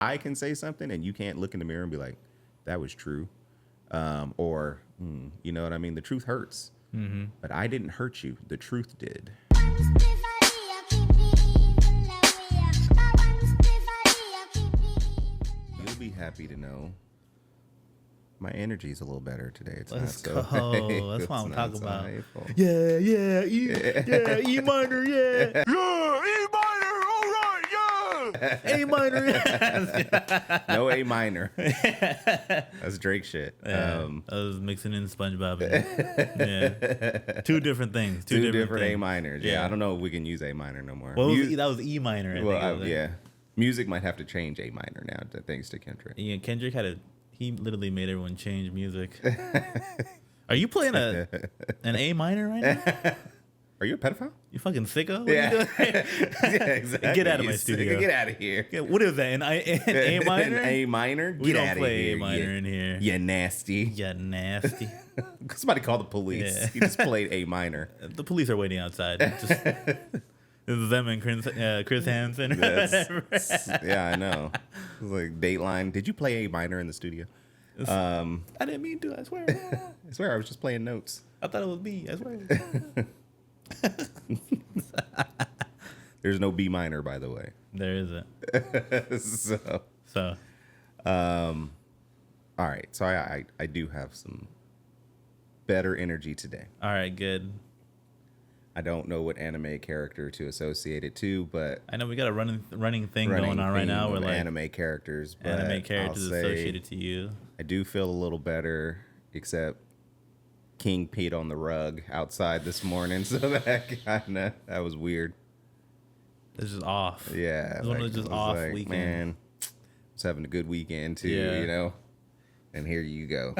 I can say something and you can't look in the mirror and be like, that was true. You know what I mean? The truth hurts. Mm-hmm. But I didn't hurt you. The truth did. You'll be happy to know my energy's a little better today. It's Let's not so go. That's what I'm talking so about. hateful. Yeah, E minor, yeah. Yeah, E minor, all right, yeah. A minor, yeah. No A minor. That's Drake shit. Yeah, I was mixing in SpongeBob. Yeah, two different things. Two different things. A minors. Yeah, I don't know if we can use A minor no more. Well, that was E minor. I think. Yeah. Music might have to change A minor now, thanks to Kendrick. Yeah, Kendrick he literally made everyone change music. Are you playing an A minor right now? Are you a pedophile? You fucking sicko? What Yeah. are you doing? Yeah, exactly. Get out of my studio. Get out of here. Yeah, what is that? An A minor? An A minor? We Get don't out of play here. A minor in here. You nasty. Yeah, nasty. Somebody call the police. Yeah. He just played A minor. The police are waiting outside. This is them and Chris Hansen. Yeah, I know. It was like Dateline. Did you play A minor in the studio? I didn't mean to, I swear. I swear, I was just playing notes. I thought it was B, I swear. There's no B minor, by the way. There isn't. So, all right. So I do have some better energy today. All right, good. I don't know what anime character to associate it to, but I know we got a running thing going on right now. We're like anime characters. But anime characters associated to you. I do feel a little better, except King peed on the rug outside this morning, so that was weird. It's just off. Yeah, it's one of those just off weekends. Man, I was having a good weekend too, Yeah. you know. And here you go.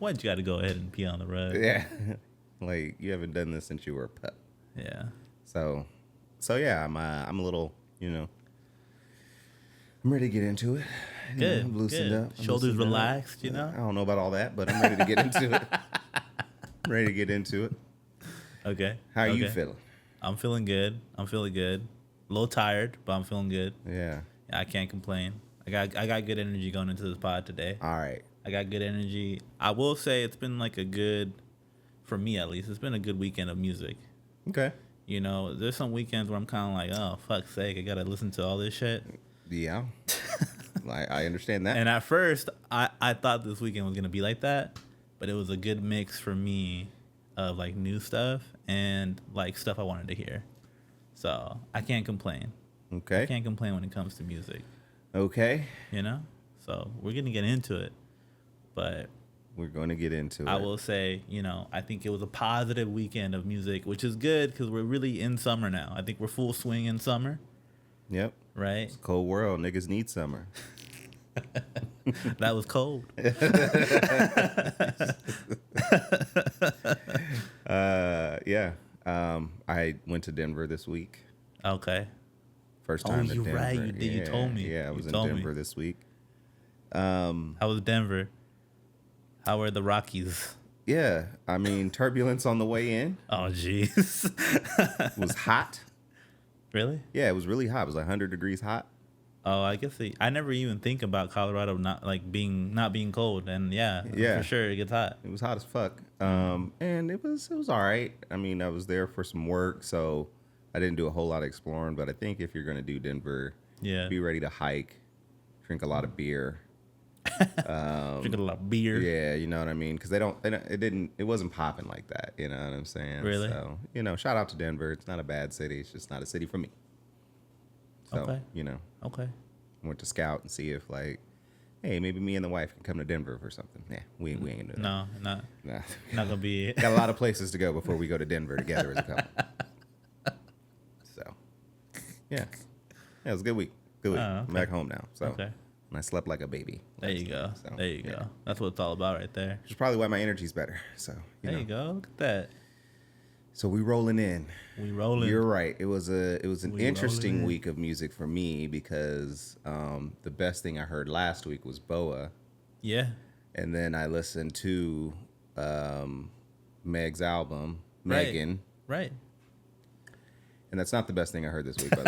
Why'd you got to go ahead and pee on the rug? Yeah, like you haven't done this since you were a pup. Yeah. So yeah, I'm a little, you know, I'm ready to get into it. Good. I'm loosened up. I'm Shoulders loosened up. relaxed, you know. I don't know about all that, but I'm ready to get into it. I'm ready to get into it. Okay. How are you feeling? I'm feeling good. I'm feeling good. A little tired, but I'm feeling good. Yeah. I can't complain. I got good energy going into this pod today. All right. I got good energy. I will say it's been like for me at least, it's been a good weekend of music. Okay. You know, there's some weekends where I'm kind of like, oh, fuck's sake, I got to listen to all this shit. Yeah. I understand that. And at first, I thought this weekend was going to be like that, but it was a good mix for me of like new stuff and like stuff I wanted to hear. So I can't complain. Okay. I can't complain when it comes to music. Okay. You know? So we're going to get into it. But we're going to get into it. I will say, you know, I think it was a positive weekend of music, which is good because we're really in summer now. I think we're full swing in summer. Yep. Right? It's a cold world. Niggas need summer. That was cold. Yeah. I went to Denver this week. Okay. First time to you're Denver. right. You did. You told me. Yeah, I was in told Denver me. this week. How was Denver? How were the Rockies? Yeah. I mean, turbulence on the way in. Oh, jeez. It was hot. Really? Yeah, it was really hot. It was like 100 degrees hot. Oh, I guess I never even think about Colorado not being cold, and yeah, for sure it gets hot. It was hot as fuck. And it was all right. I mean, I was there for some work, so I didn't do a whole lot of exploring. But I think if you're gonna do Denver, be ready to hike, drink a lot of beer. Drink a lot of beer. Yeah, you know what I mean? Because it wasn't popping like that. You know what I'm saying? Really? So, you know, shout out to Denver. It's not a bad city. It's just not a city for me. So, Okay. you know. Okay. Went to scout and see if like, hey, maybe me and the wife can come to Denver for something. Yeah, we ain't doing that. No, not gonna be it. Got a lot of places to go before we go to Denver together as a couple. So, yeah, it was a good week. Good week. Oh, okay. I'm back home now. So, Okay. and I slept like a baby. There you go. So, There you go. That's what it's all about right there. Which is probably why my energy's better. So, There you go. Look at that. So we rolling in. We rolling. You're right. It was an We interesting rolling in. week of music for me because the best thing I heard last week was Boa. Yeah. And then I listened to Meg's album, Megan. Right. And that's not the best thing I heard this week, by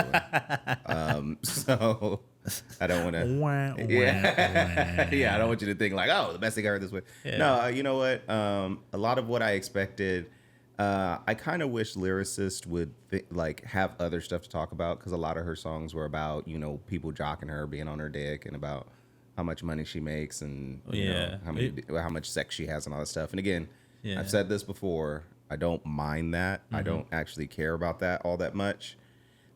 the way. I don't want to. Yeah, I don't want you to think like, oh, the best thing I heard this week. Yeah. No, you know what? A lot of what I expected. I kind of wish lyricists would like have other stuff to talk about, because a lot of her songs were about, you know, people jocking her, being on her dick, and about how much money she makes, and you know, how much sex she has and all that stuff. And again, I've said this before, I don't mind that. I don't actually care about that all that much.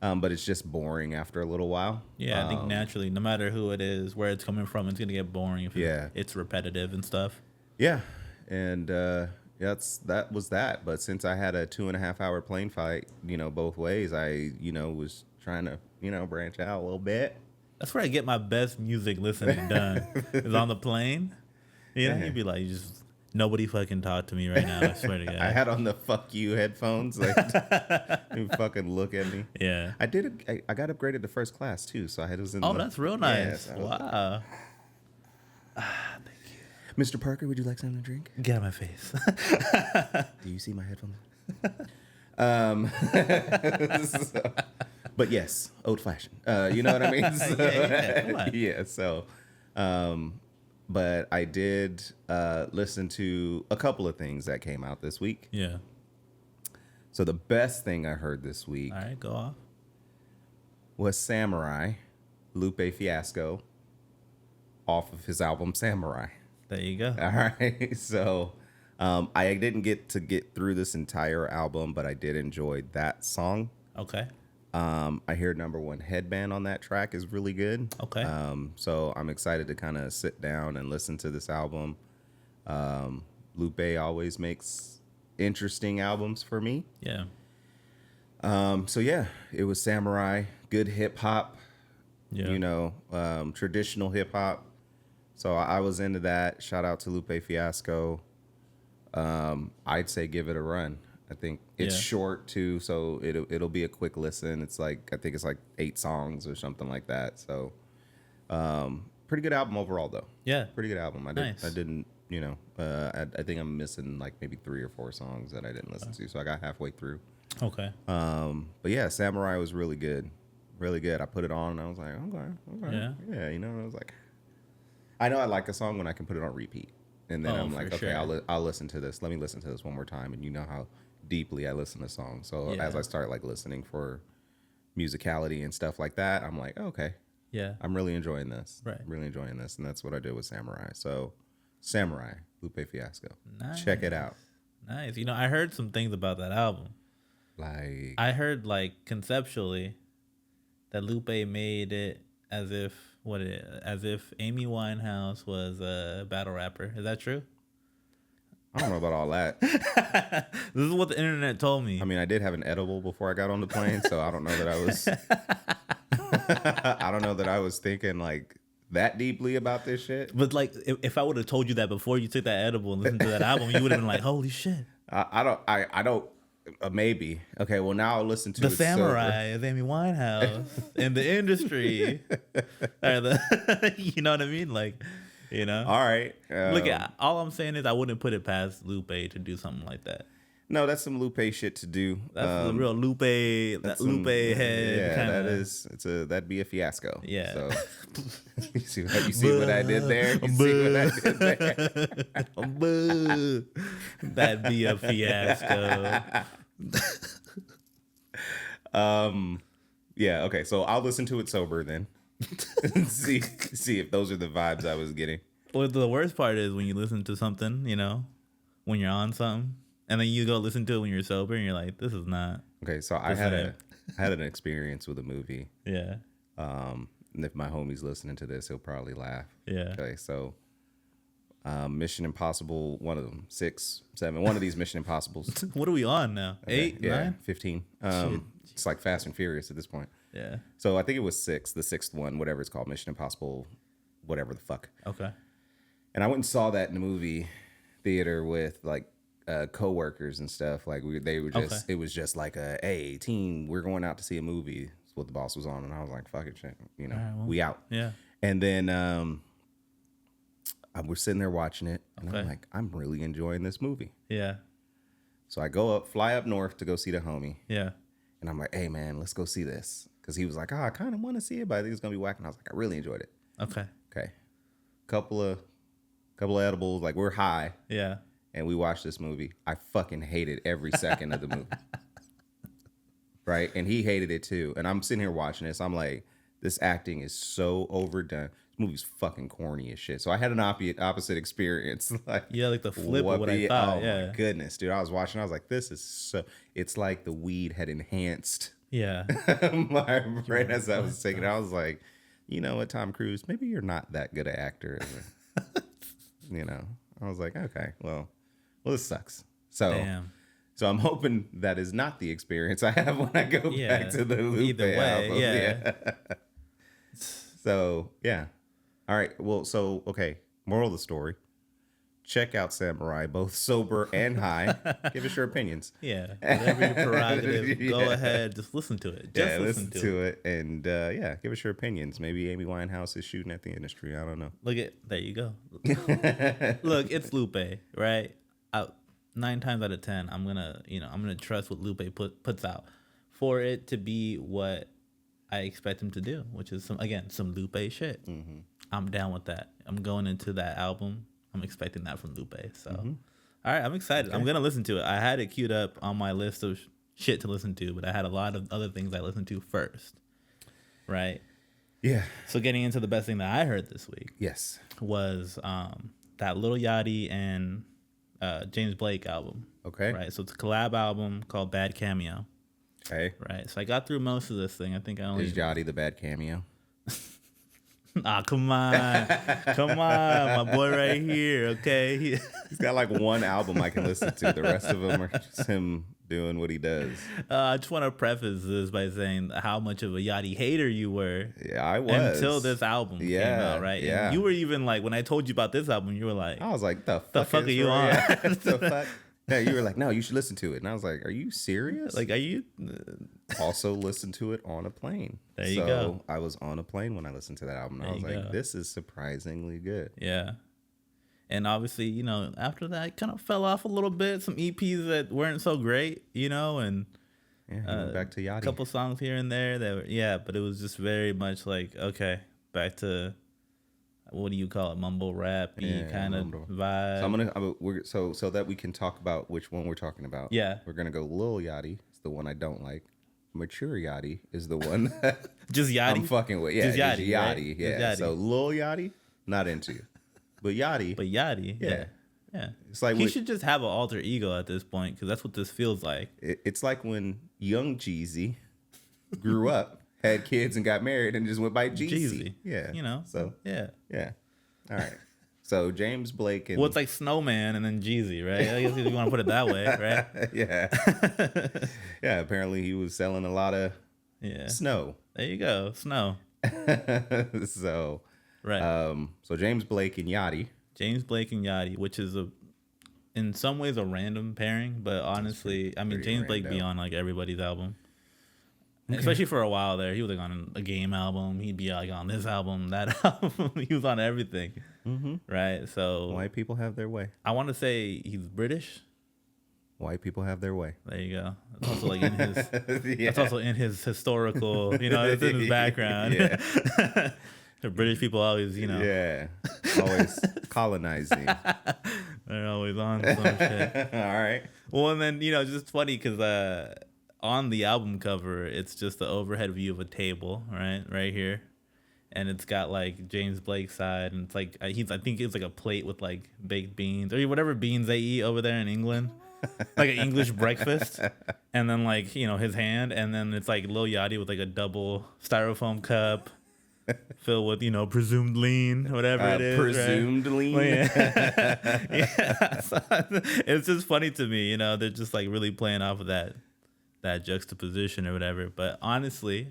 But it's just boring after a little while. Yeah, I think naturally, no matter who it is, where it's coming from, it's gonna get boring if it's repetitive and stuff. Yeah, and that was that. But since I had a 2.5 hour plane flight, you know, both ways, I, you know, was trying to, you know, branch out a little bit. That's where I get my best music listening done. Is on the plane. You know, you'd be like, nobody fucking talk to me right now. I swear to God. I had on the fuck you headphones. Like, you fucking look at me. Yeah. I got upgraded to first class too, so I was in. That's real nice. Yeah, wow. Thank you, Mr. Parker. Would you like something to drink? Get out of my face. Do you see my headphones? But yes, old fashioned. You know what I mean? So, but I did listen to a couple of things that came out this week. Yeah. So the best thing I heard this week, all right, go off, was Samurai, Lupe Fiasco, off of his album Samurai. There you go. All right. So I didn't get through this entire album, but I did enjoy that song. Okay. I hear Number One Headband on that track is really good. Okay. So I'm excited to kind of sit down and listen to this album. Lupe always makes interesting albums for me. Yeah. So yeah, it was Samurai, good hip hop. Yeah. You know, traditional hip hop. So I was into that. Shout out to Lupe Fiasco. I'd say give it a run. I think it's short too, so it'll be a quick listen. It's like, I think it's like 8 songs or something like that. So, pretty good album overall, though. Yeah, pretty good album. I didn't, you know, I think I'm missing like maybe 3 or 4 songs that I didn't listen to. So I got halfway through. Okay. But yeah, Samurai was really good, really good. I put it on and I was like, okay, yeah. You know, I was like, I know I like a song when I can put it on repeat, and then I'm like, okay, sure. I'll listen to this. Let me listen to this one more time, and you know how deeply I listen to songs. So as I start like listening for musicality and stuff like that, I'm like, okay, yeah, I'm really enjoying this. Right. Really enjoying this. And that's what I did with Samurai. So Samurai, Lupe Fiasco. Nice. Check it out. Nice. You know, I heard some things about that album. Like, I heard like conceptually that Lupe made it as if Amy Winehouse was a battle rapper. Is that true? I don't know about all that. This is what the internet told me. I mean, I did have an edible before I got on the plane, so I don't know that I was. I don't know that I was thinking like that deeply about this shit. But like, if I would have told you that before you took that edible and listened to that album, you would have been like, "Holy shit!" I don't. Maybe. Okay. Well, now I'll listen to the Samurai of Amy Winehouse in the industry. You know what I mean? Like. You know, all right. Look, all I'm saying is I wouldn't put it past Lupe to do something like that. No, that's some Lupe shit to do. That's the real Lupe. That Lupe head. Yeah, kinda. That is. That'd be a fiasco. Yeah. So you see what I did there? You see what I did there? That'd be a fiasco. Yeah. Okay. So I'll listen to it sober then. see if those are the vibes I was getting. Well, the worst part is when you listen to something, you know, when you're on something, and then you go listen to it when you're sober, and you're like, "This is not." Okay, so I had an experience with a movie. Yeah. And if my homie's listening to this, he'll probably laugh. Yeah. Okay, so Mission Impossible, one of them, 6, 7, one of these Mission Impossibles. What are we on now? Okay, 8, 9, 15. It's like Fast and Furious at this point. Yeah. So I think it was 6, the 6th one, whatever it's called, Mission Impossible, whatever the fuck. Okay. And I went and saw that in the movie theater with like coworkers and stuff. Like they were just, It was just like hey team, we're going out to see a movie. That's what the boss was on, and I was like, fuck it, shit, you know, we out. Yeah. And then we're sitting there watching it, and I'm like, I'm really enjoying this movie. Yeah. So I fly up north to go see the homie. Yeah. And I'm like, hey man, let's go see this. because he was like, I kind of want to see it, but I think it's gonna be whack. And I was like, I really enjoyed it. Okay. Couple of edibles, like we're high. Yeah. And we watched this movie. I fucking hated every second of the movie. Right? And he hated it too. And I'm sitting here watching this. I'm like, this acting is so overdone. This movie's fucking corny as shit. So I had an opposite experience. Like the flip of what I thought. Oh my goodness, dude. I was watching. I was like, this is so. It's like the weed had enhanced. Yeah. My brain as I was taking it. I was like, you know what, Tom Cruise? Maybe you're not that good an actor. You know. I was like, okay, well, this sucks. So. Damn. So I'm hoping that is not the experience I have when I go back to the Lupe album. Yeah. So, yeah. All right. Well, so, okay. Moral of the story. Check out Samurai, both sober and high. Give us your opinions. Yeah. Whatever your prerogative, go ahead. Just listen to it. Just listen to it. And, give us your opinions. Maybe Amy Winehouse is shooting at the industry. I don't know. There you go. Look, it's Lupe, right? 9 times out of 10, I'm gonna trust what Lupe puts out for it to be what I expect him to do, which is some Lupe shit. Mm-hmm. I'm down with that. I'm going into that album. I'm expecting that from Lupe. So, All right, I'm excited. Okay. I'm gonna listen to it. I had it queued up on my list of shit to listen to, but I had a lot of other things I listened to first. Right. Yeah. So getting into the best thing that I heard this week. Yes. Was that Lil Yachty and James Blake album. Okay. Right. So it's a collab album called Bad Cameo. Okay. Right. So I got through most of this thing. I think I only. Is Yachty the bad cameo? Come on. Come on. My boy right here. Okay. He's got like one album I can listen to. The rest of them are just him doing what he does. I just want to preface this by saying how much of a Yachty hater you were. Yeah, I was. Until this album came out, right? Yeah. And you were even like, when I told you about this album, you were like, I was like, the fuck are you on? Yeah. The fuck? Yeah, you were like, no, you should listen to it. And I was like, are you serious? Like, are you? Also listen to it on a plane. There you go. I was on a plane when I listened to that album. And I was like, this is surprisingly good. Yeah. And obviously, after that, it kind of fell off a little bit. Some EPs that weren't so great, and back to Yachty. A couple songs here and there that were, but it was just very much like, okay, back to, what do you call it, mumble rap kind of vibe. So that we can talk about which one we're talking about. Yeah, we're gonna go Lil Yachty. It's the one I don't like. Mature Yachty is the one just Yachty. I'm fucking with. Yeah, just Yachty. Right? Yeah. Just Yachty. So Lil Yachty, not into. But Yachty. Yeah. It's like he should just have an alter ego at this point, because that's what this feels like. It's like when young Jeezy grew up, had kids, and got married, and just went by Jeezy. Yeah. So yeah. All right. So James Blake and it's like Snowman and then Jeezy, right? I guess if you want to put it that way, right? Yeah. Yeah. Apparently he was selling a lot of snow. There you go, snow. So. Right. So James Blake and Yachty. James Blake and Yachty, which is in some ways a random pairing, but honestly, I mean, James Blake be on like everybody's album. Okay. Especially for a while there. He was like on a Game album. He'd be like on this album, that album. He was on everything. Mm-hmm. Right. So white people have their way. I want to say he's British. White people have their way. There you go. That's also like in his. That's also in his historical. It's in his background. Yeah. The British people always, Yeah. Always colonizing. They're always on some shit. All right. Well, and then, it's just funny because on the album cover, it's just the overhead view of a table, right here. And it's got like James Blake's side, and it's like, I think it's like a plate with like baked beans or whatever beans they eat over there in England. Like an English breakfast. And then like, his hand. And then it's like Lil Yachty with like a double styrofoam cup. Filled with, presumed lean, whatever it is. Presumed lean? Well, yeah. So, it's just funny to me, they're just like really playing off of that juxtaposition or whatever. But honestly,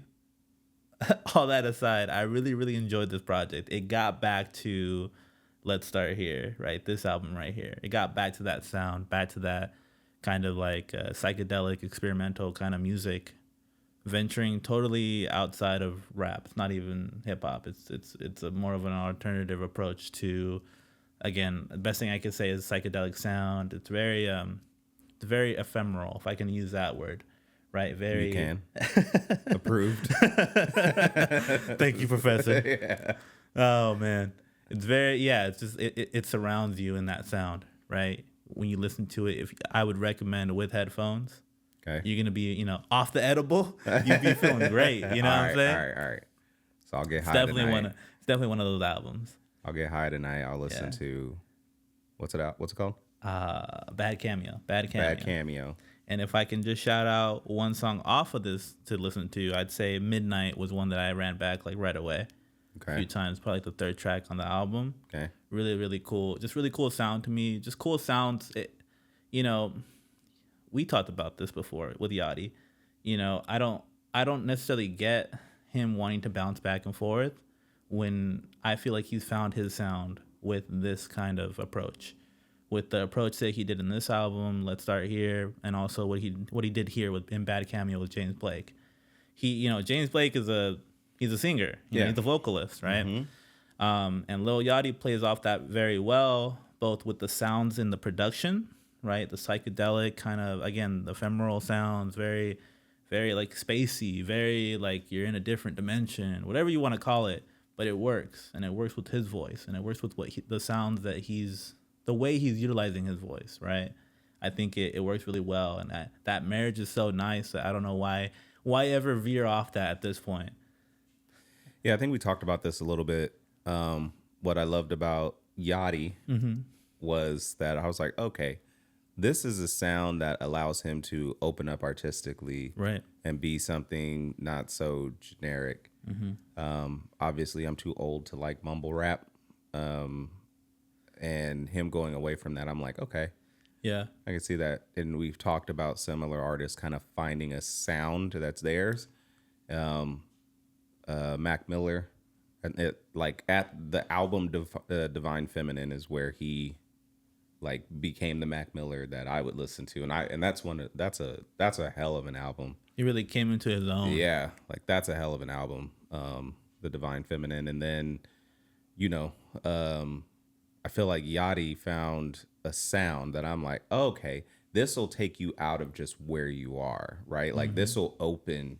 all that aside, I really, really enjoyed this project. It got back to Let's Start Here, right? This album right here. It got back to that sound, back to that kind of like psychedelic, experimental kind of music. Venturing totally outside of rap. It's not even hip hop. It's a more of an alternative approach to, again, the best thing I could say is psychedelic sound. It's very ephemeral, if I can use that word, right? Very. You can. Approved. Thank you, Professor. Yeah. Oh man, it's very It's just it surrounds you in that sound, right? When you listen to it, if I would recommend with headphones, Okay. you're gonna be off the edible. You'd be feeling great. You know what I'm saying? All right. So I'll get It's high definitely tonight. it's definitely one of those albums. I'll get high tonight. I'll listen to what's it called? Bad Cameo. Bad Cameo. And if I can just shout out one song off of this to listen to, I'd say Midnight was one that I ran back like right away. Okay. A few times, probably the third track on the album. Okay. Really, really cool. Just really cool sound to me. Just cool sounds. We talked about this before with Yachty. I don't necessarily get him wanting to bounce back and forth when I feel like he's found his sound with this kind of approach. With the approach that he did in this album, Let's Start Here, and also what he did here in Bad Cameo with James Blake. James Blake he's a singer. He's a vocalist, right? Mm-hmm. And Lil Yachty plays off that very well, both with the sounds in the production, right? The psychedelic kind of, again, the ephemeral sounds, very, very like spacey, very like you're in a different dimension, whatever you want to call it. But it works, and it works with his voice, and it works with the sounds that the way he's utilizing his voice, right? I think it works really well, and that marriage is so nice that I don't know why ever veer off that at this point. Yeah, I think we talked about this a little bit. What I loved about Yachty was that I was like, okay, this is a sound that allows him to open up artistically, right, and be something not so generic. Obviously, I'm too old to like mumble rap. And him going away from that, I'm like, okay, yeah, I can see that. And we've talked about similar artists kind of finding a sound that's theirs. Mac Miller, and it like at the album Divine Feminine is where he like became the Mac Miller that I would listen to, and that's that's a hell of an album. He really came into his own. Yeah, like that's a hell of an album, the Divine Feminine, and then I feel like Yachty found a sound that I'm like, oh, okay, this will take you out of just where you are, right? Like this will open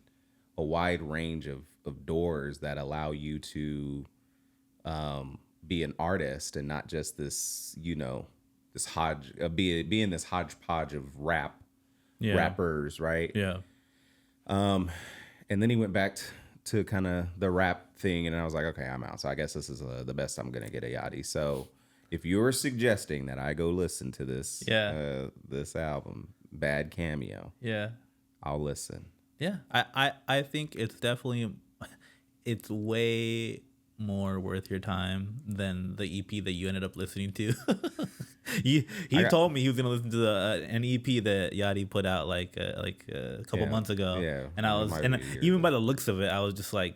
a wide range of doors that allow you to be an artist and not just this, this be in this hodgepodge of rappers, right? Yeah. And then he went back to kind of the rap thing, and I was like, okay, I'm out. So I guess this is the best I'm gonna get a Yachty. So if you're suggesting that I go listen to this, this album, Bad Cameo, I'll listen. Yeah, I think it's definitely, it's way more worth your time than the EP that you ended up listening to. he told me he was gonna listen to an EP that Yachty put out like a couple months ago. Yeah, and I was, and even by the looks of it, I was just like,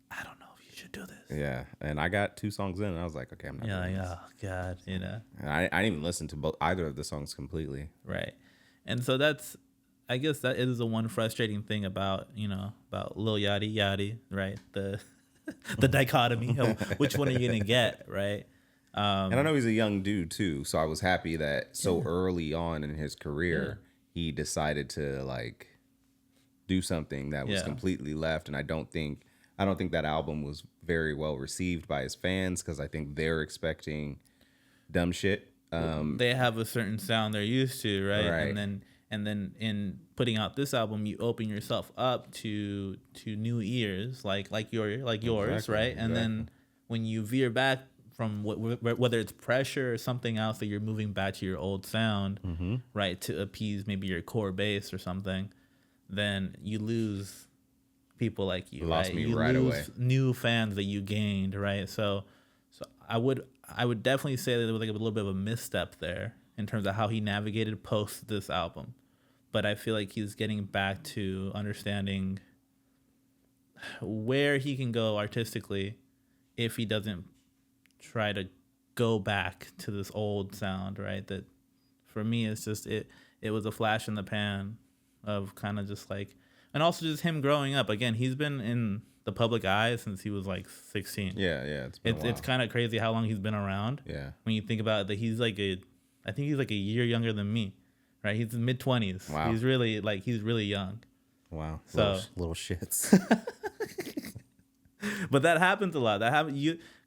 I don't know if you should do this. Yeah, and I got 2 songs in, and I was like, okay, I'm not. Doing this. God, And I didn't even listen to either of the songs completely. Right, and so I guess that is the one frustrating thing about Lil Yachty, right? The dichotomy of which one are you gonna get, right? And I know he's a young dude too, so I was happy that so early on in his career he decided to like do something that was completely left. And I don't think that album was very well received by his fans because I think they're expecting dumb shit. They have a certain sound they're used to, right? And then in putting out this album, you open yourself up to new ears like yours, Exactly, right? And then when you veer back from whether it's pressure or something else that you're moving back to your old sound, right, to appease maybe your core bass or something, then you lose people like you. Lost me you right lose away. New fans that you gained, right? So I would definitely say that there was like a little bit of a misstep there in terms of how he navigated post this album. But I feel like he's getting back to understanding where he can go artistically if he doesn't try to go back to this old sound, right? That for me, it's just it was a flash in the pan of kind of just like, and also just him growing up. Again, he's been in the public eye since he was like 16. Yeah. It's kind of crazy how long he's been around. Yeah. When you think about that, I think he's like a year younger than me. Right, he's in mid-20s. Wow. He's really young. Wow. So little shits. but that happens a lot.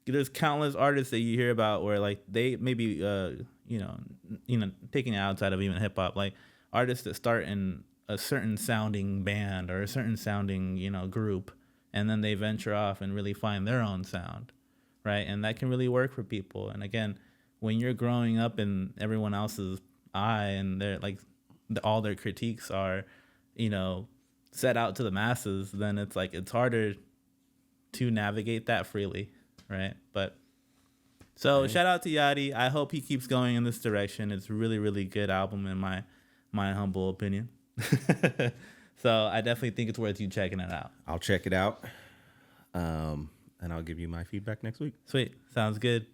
There's countless artists that you hear about where like they maybe you know taking it outside of even hip hop, like artists that start in a certain sounding band or a certain sounding group, and then they venture off and really find their own sound, right? And that can really work for people. And again, when you're growing up in everyone else's eye and they're like all their critiques are set out to the masses, then it's like it's harder to navigate that freely, right? But so shout out to Yachty. I hope he keeps going in this direction. It's a really, really good album in my humble opinion. So I definitely think it's worth you checking it out. I'll check it out, and I'll give you my feedback next week. Sweet, sounds good.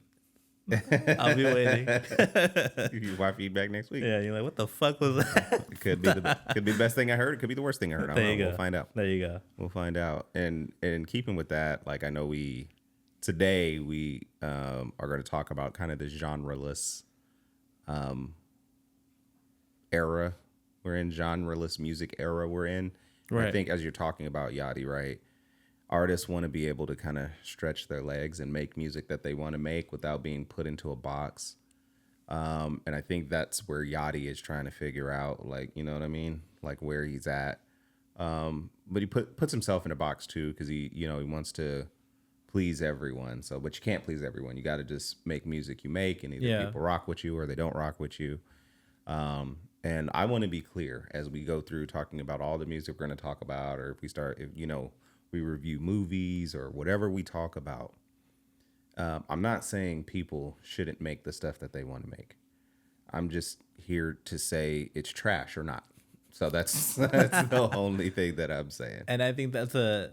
I'll be waiting. Give you my feedback next week. Yeah, you're like, what the fuck was that? It could be the best thing I heard. It could be the worst thing I heard. I don't know. We'll find out. There you go. We'll find out. And in keeping with that, like I know today we are going to talk about kind of the genreless era we're in, genreless music era we're in. Right. I think as you're talking about Yachty, right? Artists want to be able to kind of stretch their legs and make music that they want to make without being put into a box. And I think that's where Yachty is trying to figure out, like, you know what I mean? Like where he's at. But he puts himself in a box too, because he wants to please everyone. So, but you can't please everyone. You got to just make music you make, and either people rock with you or they don't rock with you. And I want to be clear as we go through talking about all the music we're going to talk about, or if we review movies or whatever we talk about. I'm not saying people shouldn't make the stuff that they want to make. I'm just here to say it's trash or not. So that's the only thing that I'm saying. And I think that's an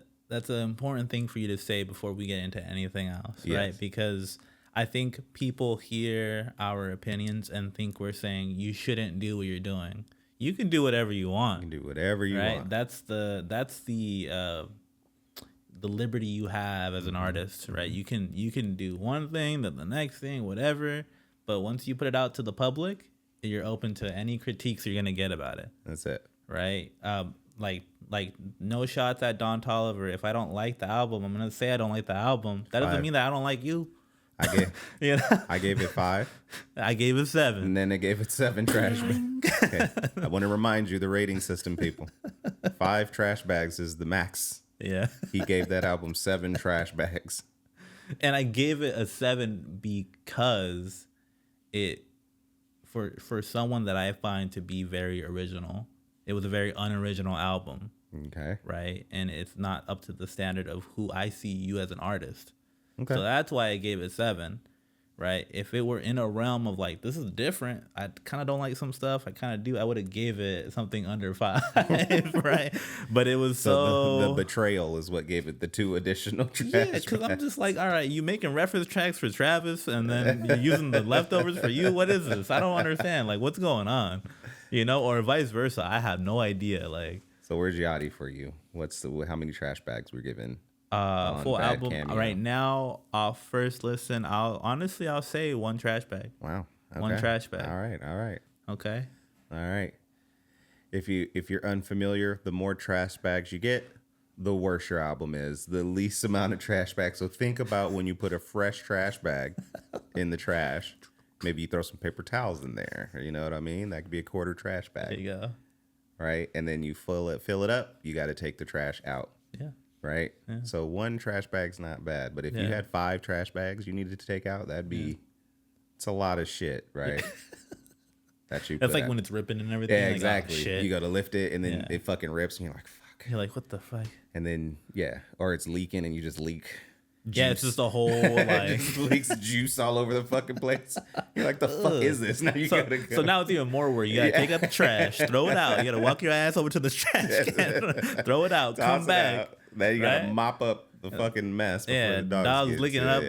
important thing for you to say before we get into anything else, right? Because I think people hear our opinions and think we're saying you shouldn't do what you're doing. You can do whatever you want. You can do whatever you want. That's the liberty you have as an artist, right? You can do one thing, then the next thing, whatever. But once you put it out to the public, you're open to any critiques you're gonna get about it. That's it, right? Like no shots at Don Toliver. If I don't like the album, I'm gonna say I don't like the album. That doesn't mean that I don't like you. I gave it 5. I gave it 7. And then they gave it 7 trash bags. Okay. I want to remind you the rating system, people. 5 trash bags is the max. Yeah. He gave that album 7 trash bags. And I gave it a 7 because it for someone that I find to be very original, it was a very unoriginal album. Okay. Right? And it's not up to the standard of who I see you as an artist. Okay. So that's why I gave it 7, right? If it were in a realm of like, this is different, I kind of don't like some stuff, I kind of do, I would have gave it something under 5, right? But it was so... The betrayal is what gave it the 2 additional trash Yeah, because I'm just like, all right, you making reference tracks for Travis and then you're using the leftovers for you? What is this? I don't understand. Like, what's going on? Or vice versa. I have no idea. Like, so where's Yachty for you? How many trash bags we're given? Full album Cameo. Right now, off first listen, I'll say 1 trash bag. Wow. Okay. 1 trash bag. All right. Okay. All right. If you're unfamiliar, the more trash bags you get, the worse your album is. The least amount of trash bags. So think about when you put a fresh trash bag in the trash. Maybe you throw some paper towels in there. You know what I mean? That could be a quarter trash bag. There you go. Right? And then you fill it up. You got to take the trash out. Yeah. Right? Yeah. So 1 trash bag's not bad. But if you had 5 trash bags you needed to take out, that'd be... It's a lot of shit, right? That's like when it's ripping and everything. Yeah, like, exactly. Oh, shit. You go to lift it and then it fucking rips and you're like, fuck. You're like, what the fuck? And then, or it's leaking and you just leak juice. Yeah, it's just a whole, like... just leaks juice all over the fucking place. You're like, the fuck is this? Now you gotta go. So now it's even more work. You gotta take out the trash, throw it out. You gotta walk your ass over to the trash can, throw it out, come back. Then you gotta mop up the fucking mess before the dog's licking it up.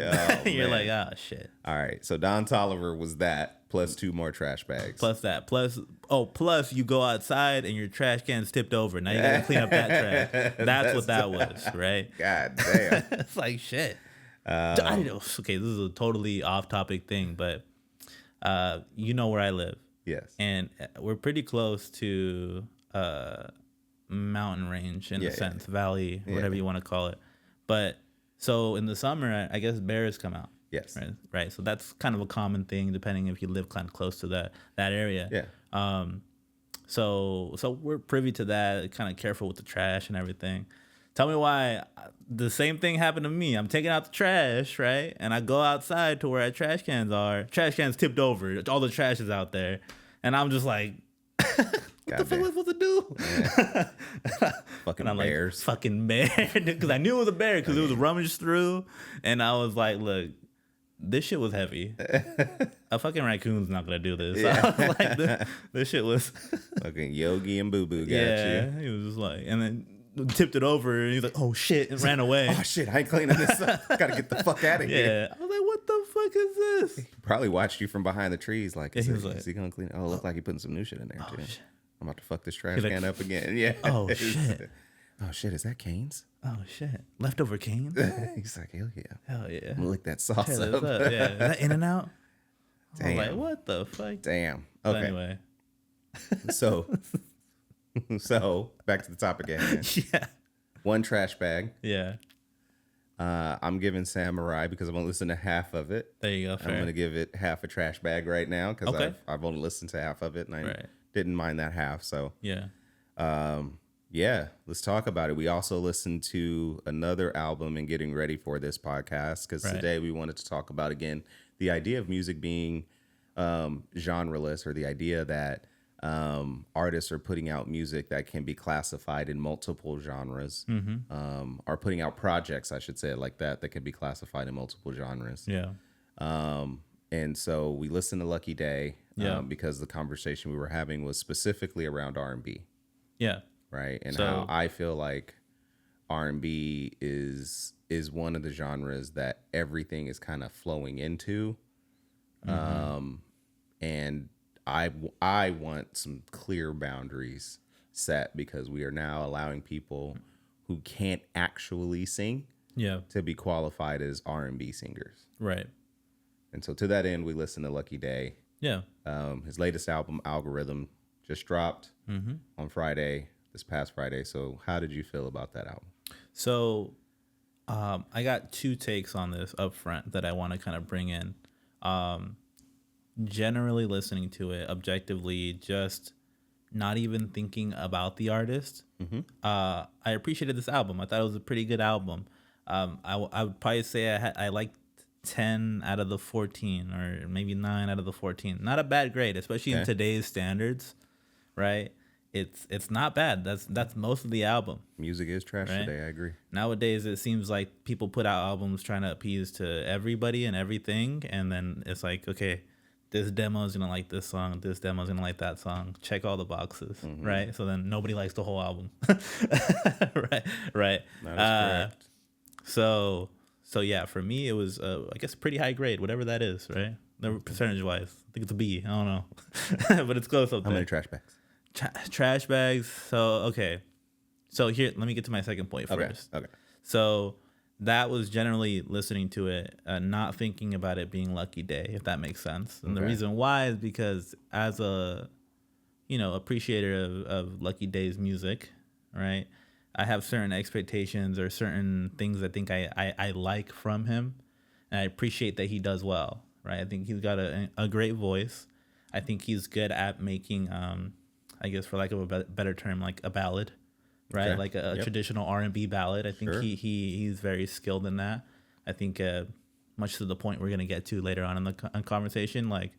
Oh, you're like, shit. All right, so Don Toliver was that plus 2 more trash bags. Plus that. Plus you go outside and your trash can's tipped over. Now you gotta clean up that trash. That's what that was, right? God damn. It's like shit. Okay, this is a totally off-topic thing, but you know where I live. Yes. And we're pretty close to mountain range in a sense, valley, whatever you want to call it. But so in the summer, I guess bears come out. Yes. Right. So that's kind of a common thing, depending if you live kind of close to that area. Yeah. So we're privy to that. Kind of careful with the trash and everything. Tell me why the same thing happened to me. I'm taking out the trash, right? And I go outside to where our trash cans are. Trash cans tipped over. All the trash is out there. And I'm just like, what the fuck am I supposed to do? Yeah. Fucking and I'm bears. Like, fucking bear. Because I knew it was a bear because it was rummaged through. And I was like, look, this shit was heavy. A fucking raccoon's not going to do this. Yeah. I was like, this shit was... Fucking Yogi and Boo Boo got you. He was just like... And then tipped it over and he's like, oh shit, and ran away. Oh shit, I ain't cleaning this up. Gotta get the fuck out of here. Yeah. I was like, what the fuck is this? He probably watched you from behind the trees like, is he gonna clean it? Oh, look like he putting some new shit in there too. Shit. I'm about to fuck this trash can up again. Yeah. Oh shit. Oh shit, is that Cane's? Oh shit. Leftover Cane's? He's like, hell yeah. Hell yeah. I'm gonna lick that sauce up. Yeah. Is that In-N-Out? Damn. I was like, what the fuck? Damn. But okay. anyway. So back to the topic at hand. Yeah. One trash bag. Yeah. I'm giving Samurai because I'm gonna listen to half of it. There you go. Fair. I'm gonna give it half a trash bag right now because okay. I've only listened to half of it and I didn't mind that half. So yeah. Yeah, let's talk about it. We also listened to another album in getting ready for this podcast because today we wanted to talk about again the idea of music being genreless, or the idea that artists are putting out music that can be classified in multiple genres, are putting out projects, I should say it like that can be classified in multiple genres. Yeah. And so we listened to Lucky Daye because the conversation we were having was specifically around R&B. Yeah. Right. And how I feel like R&B is one of the genres that everything is kind of flowing into. And I want some clear boundaries set because we are now allowing people who can't actually sing to be qualified as R&B singers. Right. And so to that end, we listened to Lucky Daye. Yeah. His latest album, Algorithm, just dropped on this past Friday. So how did you feel about that album? So I got two takes on this up front that I want to kind of bring in. Generally listening to it objectively, just not even thinking about the artist. I appreciated this album. I thought it was a pretty good album. I would probably say I liked 10 out of the 14 or maybe 9 out of the 14. Not a bad grade, especially in today's standards, right? It's not bad. That's most of the album. Music is trash today, I agree. Nowadays, it seems like people put out albums trying to appease to everybody and everything, and then it's like, okay, this demo is gonna like this song, this demo is gonna like that song. Check all the boxes, right? So then nobody likes the whole album, right. That is correct. So yeah, for me it was I guess pretty high grade, whatever that is, right? Percentage wise, I think it's a B. I don't know, but it's close up there. How many trash bags? Trash bags. So here, let me get to my second point first. Okay. So that was generally listening to it, not thinking about it being Lucky Daye, if that makes sense. And the reason why is because as a, appreciator of Lucky Daye's music, right, I have certain expectations or certain things I think I like from him, and I appreciate that he does well, right? I think he's got a great voice. I think he's good at making, I guess for lack of a better term, like a ballad, right? Like a traditional R&B ballad. I think he's very skilled in that. I think much to the point we're going to get to later on in the conversation, like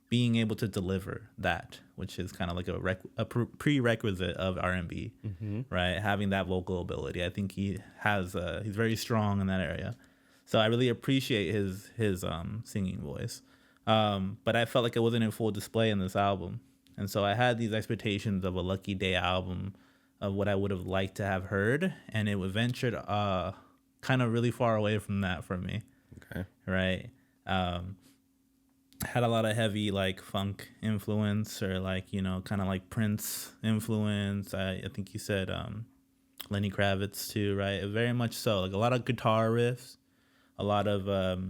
being able to deliver that, which is kind of like a prerequisite of R&B, right? Having that vocal ability. I think he has, he's very strong in that area. So I really appreciate his singing voice. But I felt like it wasn't in full display in this album. And so I had these expectations of a Lucky Daye album of what I would have liked to have heard. And it ventured kind of really far away from that for me. Okay. Right. Had a lot of heavy like funk influence or like, kind of like Prince influence. I think you said Lenny Kravitz too, right? Very much so. Like a lot of guitar riffs, a lot of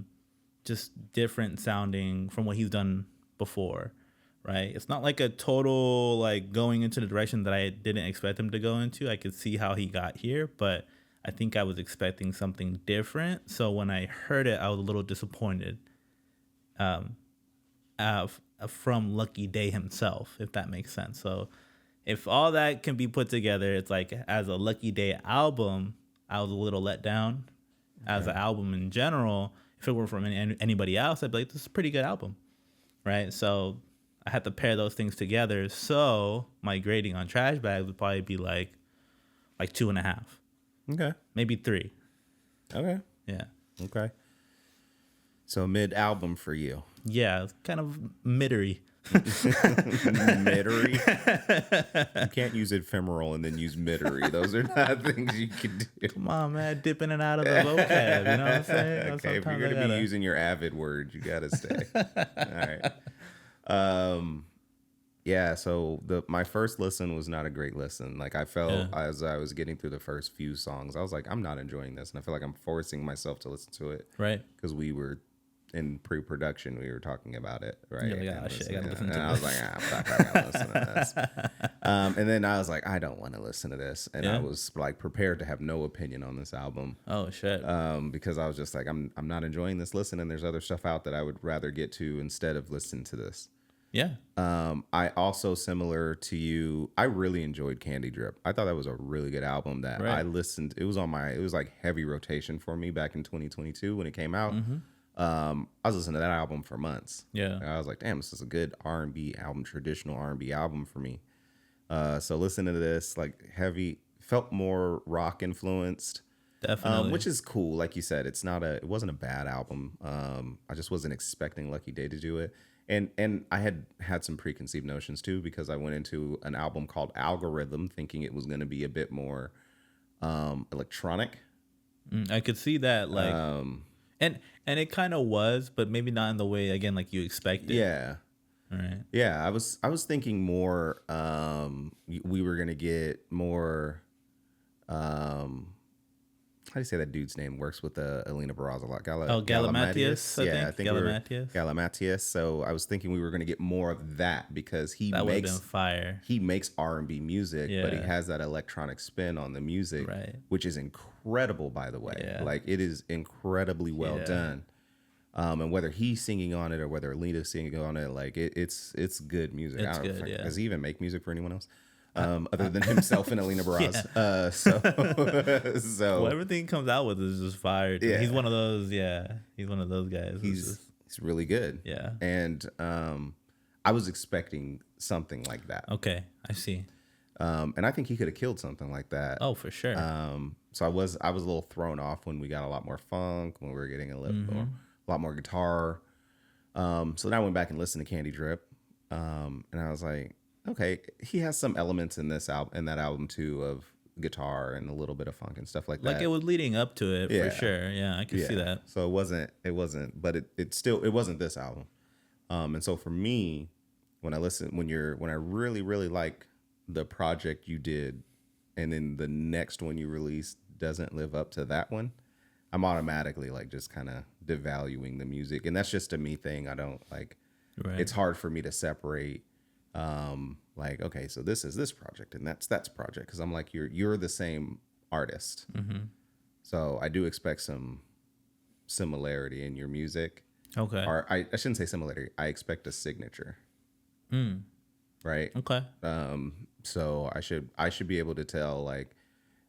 just different sounding from what he's done before. right? It's not like a total like going into the direction that I didn't expect him to go into. I could see how he got here, but I think I was expecting something different. So when I heard it, I was a little disappointed. From Lucky Daye himself, if that makes sense. So if all that can be put together, it's like as a Lucky Daye album, I was a little let down. As an album in general, if it were from anybody else, I'd be like, this is a pretty good album, right? So I had to pair those things together. So my grading on Trash Bags would probably be like 2.5. Okay. Maybe 3. Okay. Yeah. Okay. So mid-album for you. Yeah, it's kind of middery. Middery? You can't use ephemeral and then use middery. Those are not things you can do. Come on, man. Dip in and out of the vocab. You know what I'm saying? Okay, if you're going to be using your Avid words, you got to stay. All right. Yeah, so my first listen was not a great listen. Like, I felt as I was getting through the first few songs, I was like, I'm not enjoying this. And I feel like I'm forcing myself to listen to it. Right. Because we were in pre-production, we were talking about it, right? You're like, oh, shit, I gotta listen to this. And I was like, fuck, I gotta listen to this. And then I was like, I don't want to listen to this. And I was like prepared to have no opinion on this album. Oh, shit. Because I was just like, I'm not enjoying this listen, and there's other stuff out that I would rather get to instead of listen to this. Yeah. I also, similar to you, I really enjoyed Candy Drip. I thought that was a really good album that I listened. It was like heavy rotation for me back in 2022 when it came out. Mm-hmm. I was listening to that album for months. Yeah. And I was like, damn, this is a good R&B album, traditional R&B album for me. So listening to this, like heavy, felt more rock influenced. Definitely. Which is cool. Like you said, it wasn't a bad album. I just wasn't expecting Lucky Daye to do it. And I had some preconceived notions too, because I went into an album called Algorithm thinking it was going to be a bit more electronic. I could see that, like, and it kind of was, but maybe not in the way, again, like you expected. Yeah. Right. Yeah, I was thinking more. We were gonna get more. How do you say that dude's name? Works with Alina Baraz a lot. Galimatias. Yeah, I think Galimatias. Galimatias. So I was thinking we were going to get more of that because that would have been fire. He makes R&B music, but he has that electronic spin on the music, which is incredible, by the way. Yeah. Like, it is incredibly well done. And whether he's singing on it or whether Alina's singing on it, like it's good music. It's good, yeah. Does he even make music for anyone else? Other than himself and Alina Baraz. So well, everything he comes out with is just fire. Yeah. He's one of those, he's one of those guys. He's really good. Yeah. And I was expecting something like that. Okay, I see. And I think he could have killed something like that. Oh, for sure. So I was a little thrown off when we got a lot more funk, when we were getting a lot more guitar. So then I went back and listened to Candy Drip. And I was like, okay, he has some elements in that album too, of guitar and a little bit of funk and stuff like that. Like, it was leading up to it for sure. Yeah, I can see that. So it wasn't, but it wasn't this album. And so for me, when I really, really like the project you did, and then the next one you released doesn't live up to that one, I'm automatically like just kind of devaluing the music. And that's just a me thing. I don't like, it's hard for me to separate. Like, okay, so this is this project and that's project, because I'm like, you're the same artist. Mm-hmm. So I do expect some similarity in your music. Okay. Or I shouldn't say similarity. I expect a signature. Right. Okay. So I should be able to tell, like,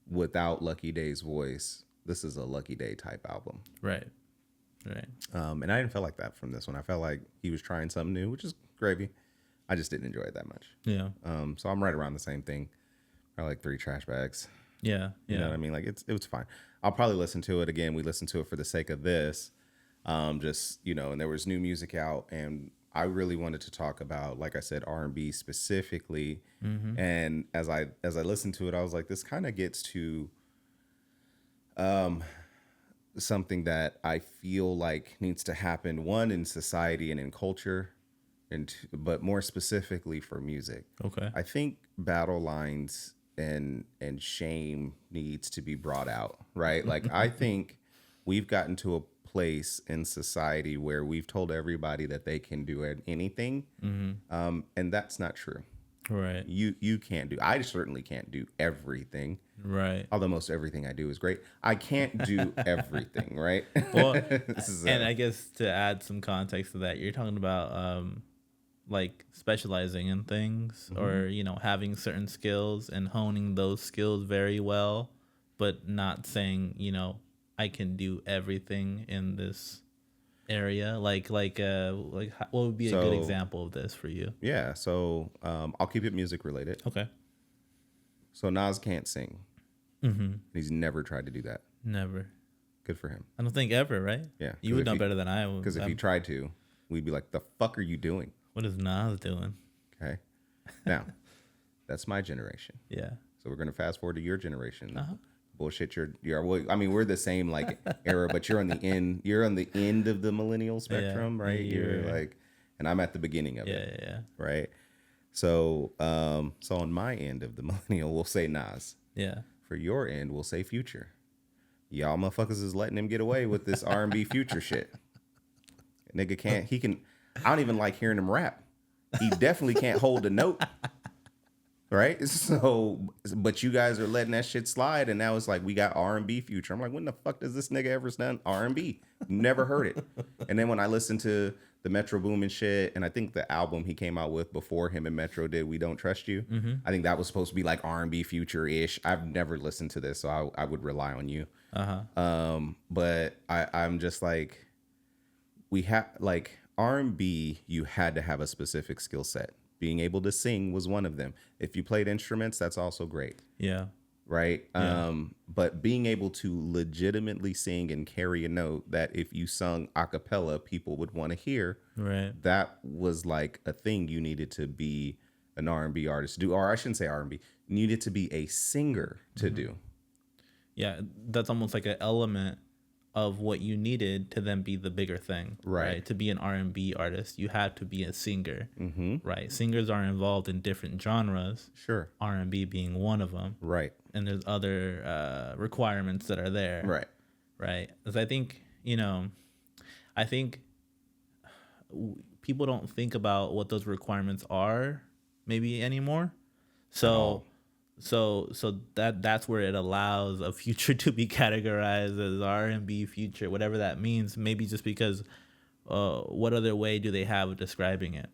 without Lucky Daye's voice, this is a Lucky Daye type album. Right. And I didn't feel like that from this one. I felt like he was trying something new, which is gravy. I just didn't enjoy it that much. Yeah. So I'm right around the same thing. I like 3 trash bags. Yeah. You know what I mean? Like, it was fine. I'll probably listen to it again. We listened to it for the sake of this. Just, and there was new music out, and I really wanted to talk about, like I said, R&B specifically. Mm-hmm. And as I listened to it, I was like, this kind of gets to something that I feel like needs to happen, one, in society and in culture, but more specifically for music. Okay. I think battle lines and shame needs to be brought out, right? Like, I think we've gotten to a place in society where we've told everybody that they can do anything, and that's not true. Right. You can't do. I certainly can't do everything. Right. Although most everything I do is great, I can't do everything. Right. Well, and I guess to add some context to that, you're talking about like specializing in things, or having certain skills and honing those skills very well, but not saying I can do everything in this area. Like what would be a good example of this for you? Yeah. So I'll keep it music related. Okay. So Nas can't sing. He's never tried to do that. Never. Good for him. I don't think ever, right? Yeah. You would know better than I would. Because if he tried to, we'd be like, the fuck are you doing? What is Nas doing? Okay. Now, that's my generation. Yeah. So we're going to fast forward to your generation. Bullshit. Well, I mean, we're the same like era, but you're on the end. You're on the end of the millennial spectrum, right? You're like, and I'm at the beginning of it. Yeah. Right. So, so on my end of the millennial, we'll say Nas. Yeah. For your end, we'll say Future. Y'all motherfuckers is letting him get away with this R&B Future shit. Nigga can't. He can. I don't even like hearing him rap. He definitely can't hold a note. Right? So, but you guys are letting that shit slide, and now it's like we got R&B Future. I'm like, when the fuck does this nigga ever done R&B? Never heard it. And then when I listened to the Metro Boomin shit, and I think the album he came out with before him and Metro did, We Don't Trust You, I think that was supposed to be like R&B Future-ish. I've never listened to this, so I would rely on you. But I'm just like, we have like R&B, you had to have a specific skill set. Being able to sing was one of them. If you played instruments, that's also great. Yeah. Right. Yeah. But being able to legitimately sing and carry a note that if you sung a cappella, people would want to hear. Right. That was like a thing you needed to be an R&B artist to do, or I shouldn't say R&B, needed to be a singer to do. Yeah. That's almost like an element of what you needed to then be the bigger thing, right? To be an R&B artist, you had to be a singer, right? Singers are involved in different genres, sure. R&B being one of them, right? And there's other requirements that are there, right? Because I think people don't think about what those requirements are maybe anymore, so. So that's where it allows a future to be categorized as R&B Future, whatever that means. Maybe just because, what other way do they have of describing it?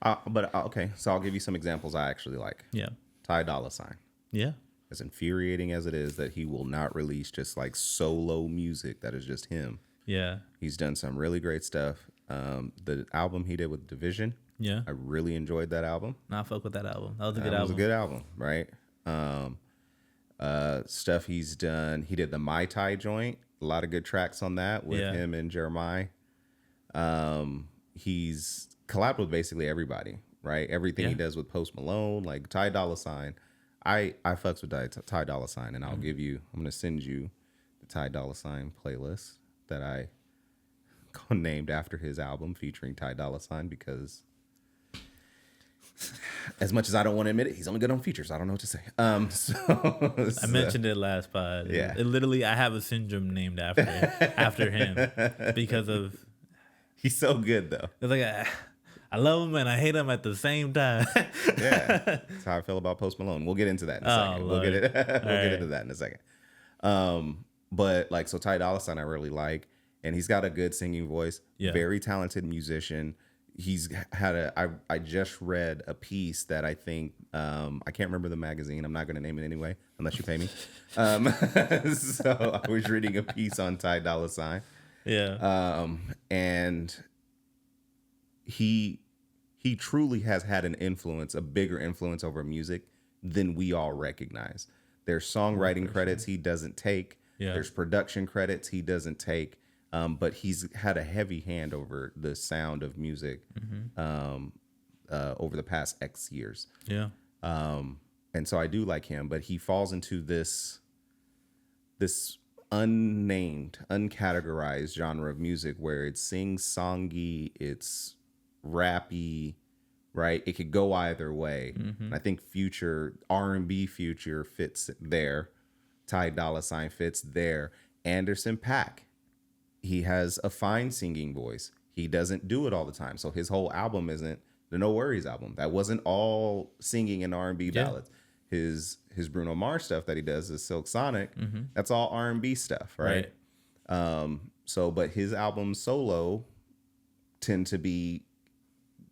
Okay, so I'll give you some examples I actually like. Yeah. Ty Dolla $ign. Yeah. As infuriating as it is that he will not release just like solo music that is just him. Yeah. He's done some really great stuff. The album he did with Division. Yeah. I really enjoyed that album. Nah, fuck with that album. That was a good album. It was a good album, right? Stuff he's done. He did the Mai Tai joint. A lot of good tracks on that with him and Jeremiah. He's collabed with basically everybody, right? Everything he does with Post Malone, like Ty Dolla $ign. I fucks with Ty Dolla $ign, and I'm gonna send you the Ty Dolla $ign playlist that I named after his album featuring Ty Dolla $ign, because as much as I don't want to admit it, he's only good on features. I don't know what to say. I mentioned it last pod. Yeah. It literally, I have a syndrome named after him because of. He's so good though. It's like I love him and I hate him at the same time. Yeah, that's how I feel about Post Malone. We'll get into that in a second. We'll get into that in a second. But like, so Ty Dolla $ign I really like, and he's got a good singing voice. Yeah. Very talented musician. He's had I just read a piece that I think, I can't remember the magazine. I'm not going to name it anyway, unless you pay me. So I was reading a piece on Ty Dolla $ign. Yeah. And he truly has had an influence, a bigger influence over music than we all recognize. There's songwriting credits he doesn't take. Yeah. There's production credits he doesn't take. But he's had a heavy hand over the sound of music over the past X years. Yeah. And so I do like him, but he falls into this unnamed, uncategorized genre of music where it's sing-songy, it's rappy, right? It could go either way. And I think Future, R&B Future fits there. Ty Dolla $ign fits there. Anderson .Paak he has a fine singing voice. He doesn't do it all the time. So his whole album isn't the No Worries album. That wasn't all singing and R&B ballads. His Bruno Mars stuff that he does is Silk Sonic. That's all R&B stuff, right? But his albums solo tend to be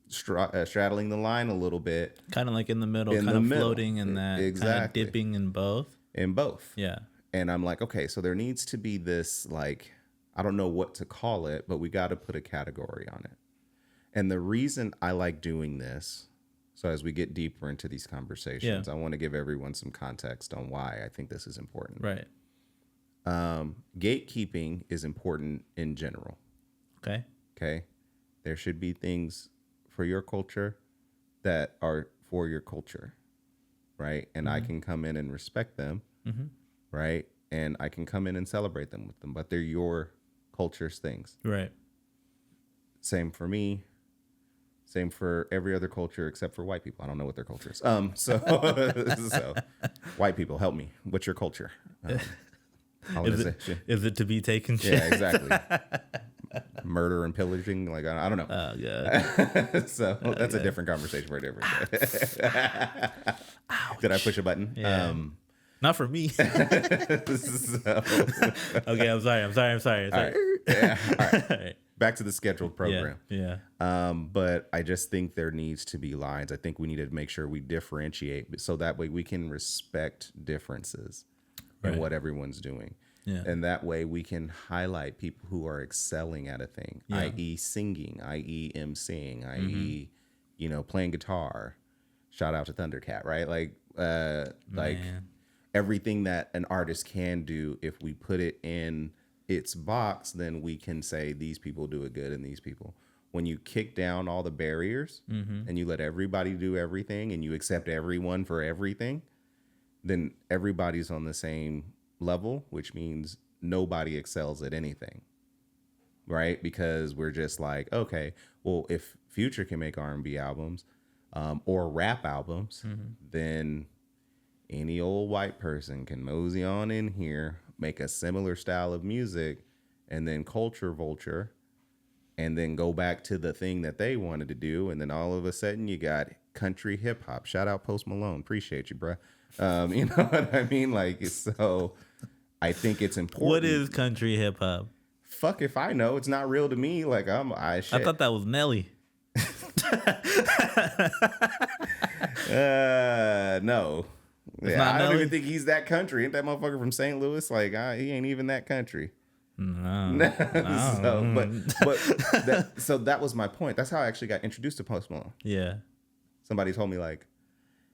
straddling the line a little bit. Kind of like in the middle, kind of floating in that, kind of dipping in both. In both. Yeah. And I'm like, okay, so there needs to be this, like, I don't know what to call it, but we got to put a category on it. And the reason I like doing this, so as we get deeper into these conversations, I want to give everyone some context on why I think this is important. Right. Gatekeeping is important in general. Okay. There should be things for your culture that are for your culture, right? And I can come in and respect them, right? And I can come in and celebrate them with them, but they're your culture's things. Right. Same for me. Same for every other culture except for white people. I don't know what their culture is. So white people, help me. What's your culture? Is it to be taken? Yeah, exactly. Murder and pillaging, like I don't know. Oh god. So that's a different conversation for a different day. Did I push a button? Yeah. Not for me. Okay, I'm sorry. All right. Yeah. All right. Back to the scheduled program. Yeah. But I just think there needs to be lines. I think we need to make sure we differentiate so that way we can respect differences in what everyone's doing. Yeah. And that way we can highlight people who are excelling at a thing, i.e. singing, i.e. emceeing, i.e. Playing guitar. Shout out to Thundercat, right? Like everything that an artist can do, if we put it in its box, then we can say these people do it good and these people. When you kick down all the barriers and you let everybody do everything and you accept everyone for everything, then everybody's on the same level, which means nobody excels at anything, right? Because we're just like, okay, well, if Future can make R&B albums or rap albums, then any old white person can mosey on in here, make a similar style of music, and then culture vulture, and then go back to the thing that they wanted to do. And then all of a sudden you got country hip hop. Shout out Post Malone. Appreciate you, bruh. You know what I mean? Like, so I think it's important. What is country hip hop? Fuck if I know. It's not real to me. Like, I thought that was Nelly. No. I don't even think he's that country. Ain't that motherfucker from St. Louis? Like, he ain't even that country. No. So that was my point. That's how I actually got introduced to Post Malone. Yeah. Somebody told me, like,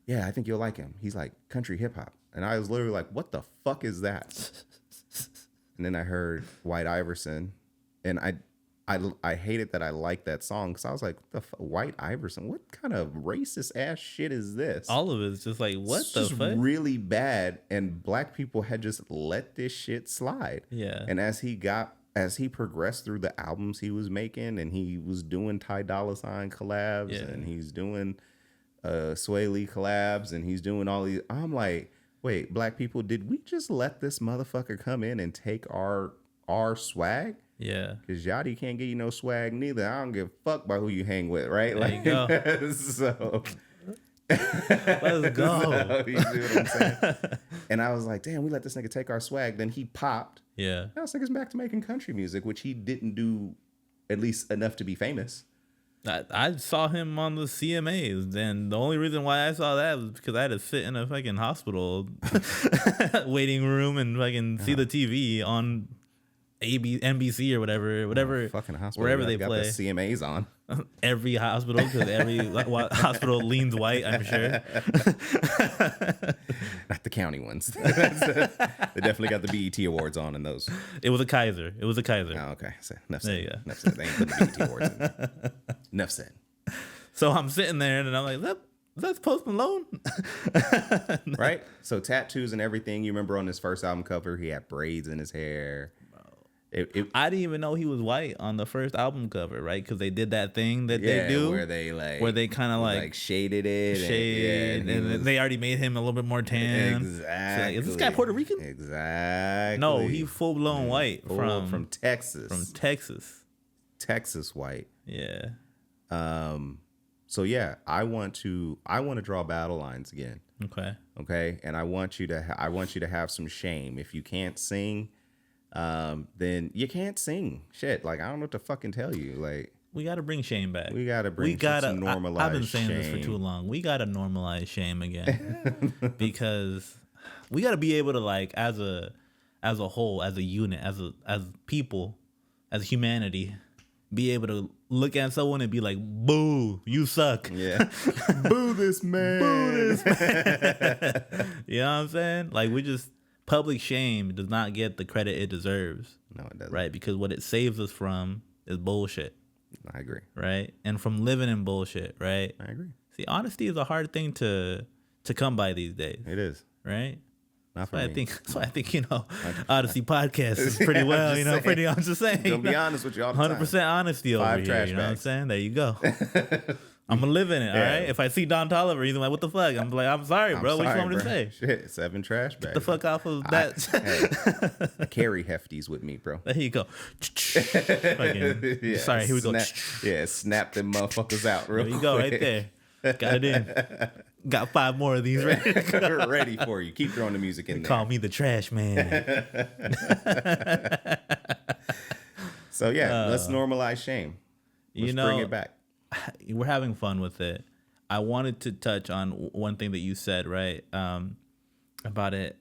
yeah, I think you'll like him. He's like country hip hop. And I was literally like, what the fuck is that? And then I heard White Iverson, and I hated that I liked that song because I was like, what the White Iverson? What kind of racist ass shit is this? All of it's just like, what it's the just fuck? Really bad, and black people had just let this shit slide. Yeah. And as he progressed through the albums he was making, and he was doing Ty Dolla $ign collabs, and he's doing Sway Lee collabs, and he's doing all these. I'm like, wait, black people, did we just let this motherfucker come in and take our swag? Yeah. Because Yachty can't get you no swag neither. I don't give a fuck about who you hang with, right? There you go. So let's go. So, you see what I'm saying? And I was like, damn, we let this nigga take our swag. Then he popped. Yeah. Now this nigga's back to making country music, which he didn't do at least enough to be famous. I saw him on the CMAs, and the only reason why I saw that was because I had to sit in a fucking hospital waiting room and fucking see the TV on NBC or whatever, fucking hospital, wherever they got play. the CMAs on. Every hospital, because every hospital leans white, I'm sure. Not the county ones. They definitely got the BET awards on in those. It was a Kaiser. Oh, okay. So, enough said. There you go. Enough said. They ain't putting the BET awards in there. Enough said. So I'm sitting there and I'm like, that's Post Malone? Right? So tattoos and everything. You remember on his first album cover, he had braids in his hair. I didn't even know he was white on the first album cover, right? Because they did that thing that they do where they kind of like shaded it, and they already made him a little bit more tan. Exactly. So like, is this guy Puerto Rican? Exactly. No, he full blown white from Texas. From Texas. Texas white. Yeah. So yeah, I want to draw battle lines again. Okay, and I want you to have some shame. If you can't sing, then you can't sing. Shit, like I don't know what to fucking tell you. Like we got to bring shame back. We got to normalize. I've been saying shame. this for too long. We got to normalize shame again because we got to be able to like as a whole, as a unit, as people, as humanity, be able to look at someone and be like, "Boo, you suck." Yeah, boo this man. Boo this man. You know what I'm saying? Like we just. Public shame does not get the credit it deserves. No, it doesn't. Right? Because what it saves us from is bullshit. I agree. Right? And from living in bullshit, right? I agree. See, honesty is a hard thing to come by these days. It is. Right? Not for me. That's why I think, Odyssey podcast is pretty well, I'm just saying. Gonna be honest with you all the time. 100% honesty over here. Trash you know bags. what I'm saying? There you go. I'm gonna live in it, all right? If I see Don Toliver, he's like, what the fuck? I'm like, I'm sorry, bro. What you want me to say? Shit, 7 trash bags. Get the fuck off of that. I carry hefties with me, bro. There you go. Fucking, sorry, here we go. Snap them motherfuckers out real quick. There you go, right there. Got it in. Got 5 more of these ready. Ready for you. Keep throwing the music in there. Call me the trash man. So yeah, let's normalize shame. Let's bring it back. We're having fun with it. I wanted to touch on one thing that you said, right? About it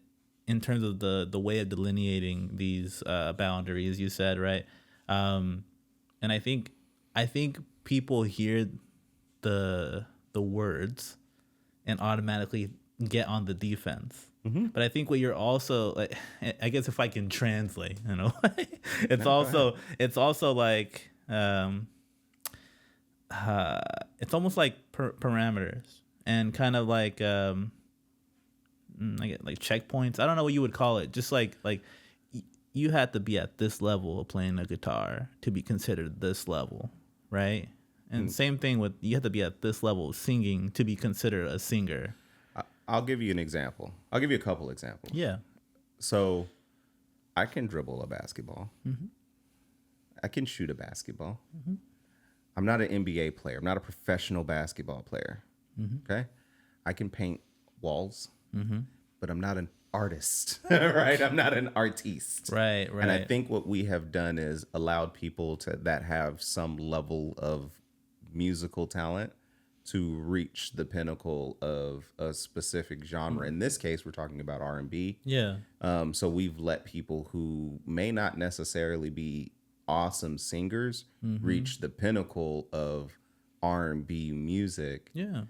in terms of the way of delineating these boundaries. You said, right? And I think people hear the words and automatically get on the defense. Mm-hmm. But I think what you're also like, I guess if I can translate, it's also like. It's almost like parameters and kind of like like checkpoints. I don't know what you would call it. Just like you had to be at this level of playing the guitar to be considered this level, right? And same thing with you have to be at this level of singing to be considered a singer. I'll give you an example. I'll give you a couple examples. Yeah. So I can dribble a basketball. Mm-hmm. I can shoot a basketball. Mm-hmm. I'm not an NBA player. I'm not a professional basketball player. Mm-hmm. Okay? I can paint walls, but I'm not an artist, right? I'm not an artiste. Right. And I think what we have done is allowed people that have some level of musical talent to reach the pinnacle of a specific genre. In this case, we're talking about R&B. Yeah. So we've let people who may not necessarily be awesome singers reach the pinnacle of R&B music. Yeah.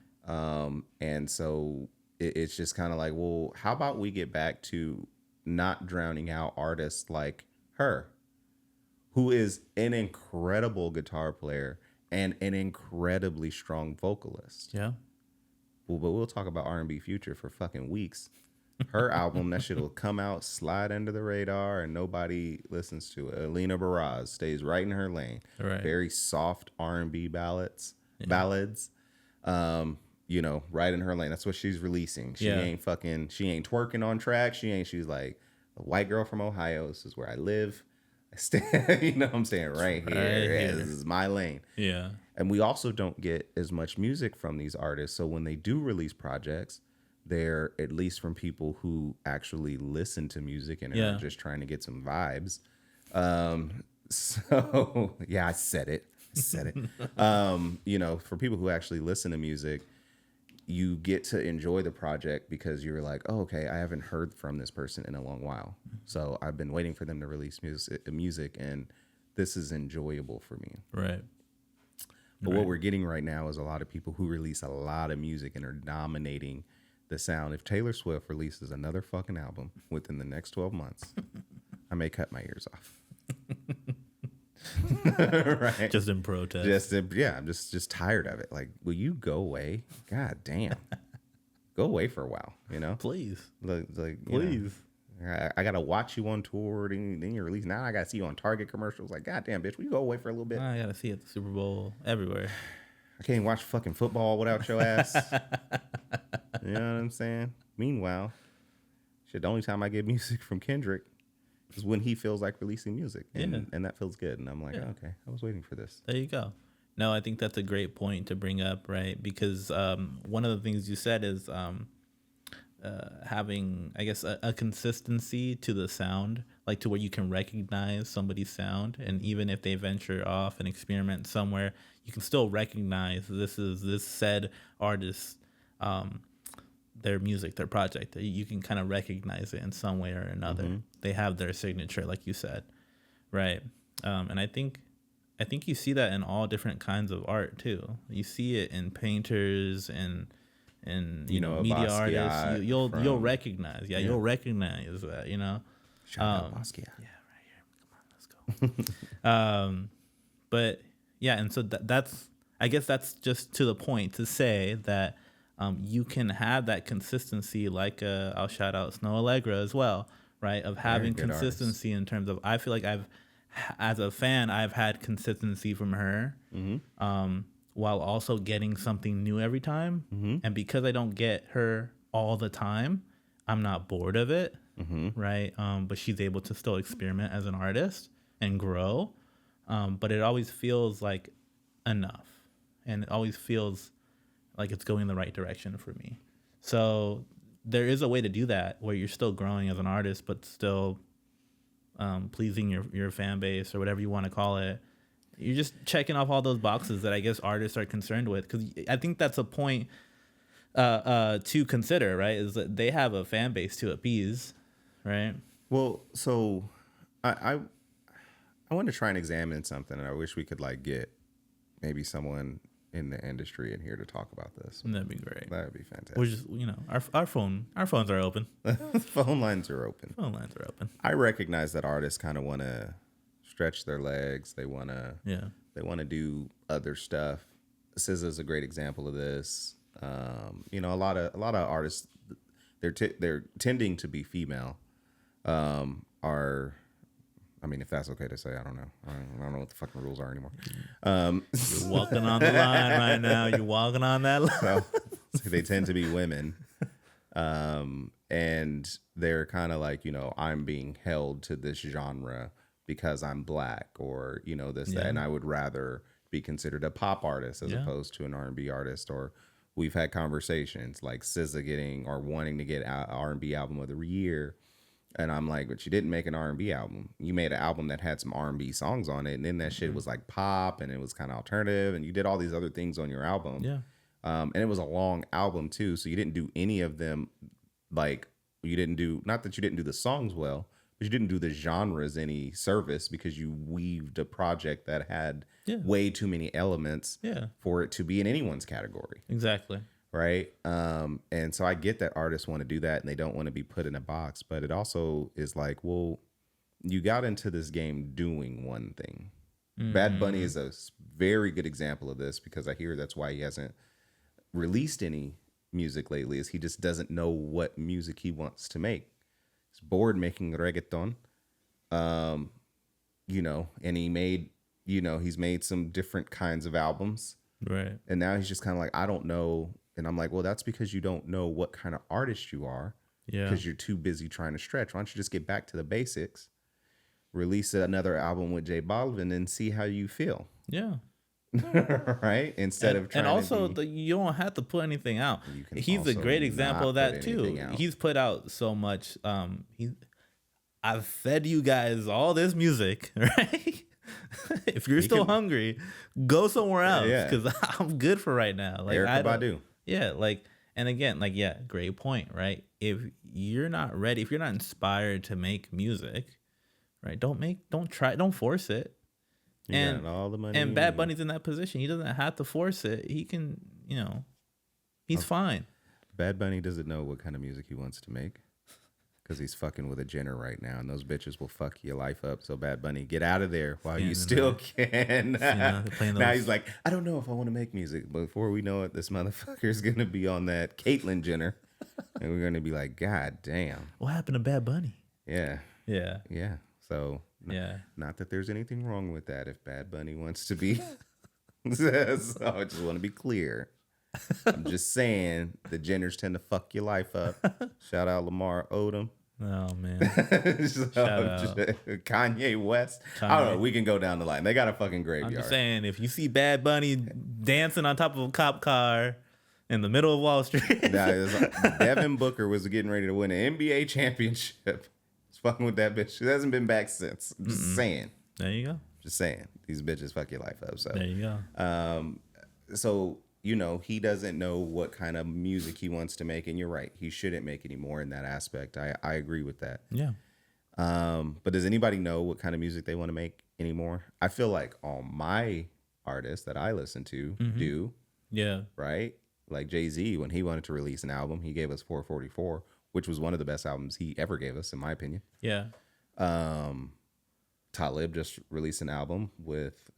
And so it's just kind of like, well, how about we get back to not drowning out artists like her, who is an incredible guitar player and an incredibly strong vocalist. Yeah. Well, but we'll talk about R&B future for fucking weeks. Her album, that shit will come out, slide under the radar, and nobody listens to it. Alina Baraz stays right in her lane. Right. Very soft R&B ballads. Right in her lane. That's what she's releasing. She ain't twerking on track. She's like, a white girl from Ohio. This is where I live. I stay, you know what I'm saying? Right here. Yeah, this is my lane. Yeah. And we also don't get as much music from these artists. So when they do release projects, they're at least from people who actually listen to music and are just trying to get some vibes. So yeah, I said it. For people who actually listen to music, you get to enjoy the project because you're like, oh, okay, I haven't heard from this person in a long while. So I've been waiting for them to release music and this is enjoyable for me. Right. But what we're getting right now is a lot of people who release a lot of music and are dominating the sound. If Taylor Swift releases another fucking album within the next 12 months, I may cut my ears off. Right? Just in protest. I'm just tired of it. Like, will you go away? God damn. Go away for a while, Please. Please. I gotta watch you on tour, then you release. Now I gotta see you on Target commercials. Like, goddamn, bitch, will you go away for a little bit? I gotta see it at the Super Bowl everywhere. I can't watch fucking football without your ass. You know what I'm saying? Meanwhile, shit, the only time I get music from Kendrick is when he feels like releasing music, and that feels good. And I'm like, oh, okay, I was waiting for this. There you go. No, I think that's a great point to bring up, right? Because one of the things you said is having, I guess, a consistency to the sound, like to where you can recognize somebody's sound, and even if they venture off and experiment somewhere, you can still recognize this said artist, their music, their project. You can kind of recognize it in some way or another. Mm-hmm. They have their signature, like you said, right? And I think you see that in all different kinds of art too. You see it in painters and you know media artists. You'll recognize, you'll recognize that, you know. Shout out Basquiat. Yeah, right here. Come on, let's go. But yeah, and so that's, I guess that's just to the point to say that you can have that consistency, like I'll shout out Snow Allegra as well, right? Of having consistency in terms of, I feel like as a fan, I've had consistency from her, while also getting something new every time. Mm-hmm. And because I don't get her all the time, I'm not bored of it, right? But she's able to still experiment as an artist and grow. But it always feels like enough, and it always feels like it's going in the right direction for me. So there is a way to do that where you're still growing as an artist, but still pleasing your fan base or whatever you want to call it. You're just checking off all those boxes that I guess artists are concerned with, because I think that's a point to consider, right? Is that they have a fan base to appease, right? Well, so I want to try and examine something, and I wish we could like get maybe someone in the industry in here to talk about this. That'd be great. That'd be fantastic. We're just, our phones are open. Phone lines are open. Phone lines are open. I recognize that artists kind of want to stretch their legs. They want to do other stuff. SZA's a great example of this. A lot of artists, they're tending to be female. Are, I mean, if that's okay to say, I don't know. I don't know what the fucking rules are anymore. You're walking on the line right now. You're walking on that line. So they tend to be women. And they're kind of like, I'm being held to this genre because I'm black, or, that. And I would rather be considered a pop artist as opposed to an R&B artist. Or we've had conversations like SZA getting or wanting to get R&B album of the year. And I'm like, but you didn't make an R&B album. You made an album that had some R&B songs on it, and then that shit was like pop, and it was kind of alternative, and you did all these other things on your album. Yeah. And it was a long album too, so you didn't do any of them. Like, you didn't do, not that you didn't do the songs well, but you didn't do the genres any service, because you weaved a project that had way too many elements for it to be in anyone's category. Exactly. Right. And so I get that artists want to do that and they don't want to be put in a box, but it also is like, well, you got into this game doing one thing. Mm-hmm. Bad Bunny is a very good example of this, because I hear that's why he hasn't released any music lately, is he just doesn't know what music he wants to make. He's bored making reggaeton. And he made, he's made some different kinds of albums. Right. And now he's just kind of like, I don't know. And I'm like, well, that's because you don't know what kind of artist you are. Yeah. Because you're too busy trying to stretch. Why don't you just get back to the basics, release another album with J Balvin, and see how you feel? Yeah. Right? Instead of trying and also, to you don't have to put anything out. He's a great example of that too. He's put out so much. I've fed you guys all this music, right? If you're still hungry, go somewhere else, because I'm good for right now. Like, Erykah Badu. Yeah, and again, great point, right? If you're not ready, if you're not inspired to make music, right? Don't force it. You got all the money. And Bad Bunny's in that position. He doesn't have to force it. He can, he's fine. Bad Bunny doesn't know what kind of music he wants to make, because he's fucking with a Jenner right now, and those bitches will fuck your life up. So Bad Bunny, get out of there while you still can. Now he's like, I don't know if I want to make music. But before we know it, this motherfucker's gonna be on that Caitlyn Jenner, and we're gonna be like, God damn, what happened to Bad Bunny? Yeah. Yeah. Yeah. So, Yeah. not that there's anything wrong with that if Bad Bunny wants to be. So I just want to be clear. I'm just saying the genders tend to fuck your life up. Shout out Lamar Odom. Oh man. So, Shout out. Kanye West. I don't know. We can go down the line. They got a fucking graveyard. I'm just saying, if you see Bad Bunny dancing on top of a cop car in the middle of Wall Street. Now, Devin Booker was getting ready to win an NBA championship. He's fucking with that bitch. She hasn't been back since. I'm just saying. There you go. Just saying. These bitches fuck your life up. So there you go. So, you know, he doesn't know what kind of music he wants to make, and you're right. He shouldn't make any more in that aspect. I agree with that. Yeah. But does anybody know what kind of music they want to make anymore? I feel like all my artists that I listen to do. Yeah. Right? Like Jay-Z, when he wanted to release an album, he gave us 444, which was one of the best albums he ever gave us, in my opinion. Yeah. Talib just released an album with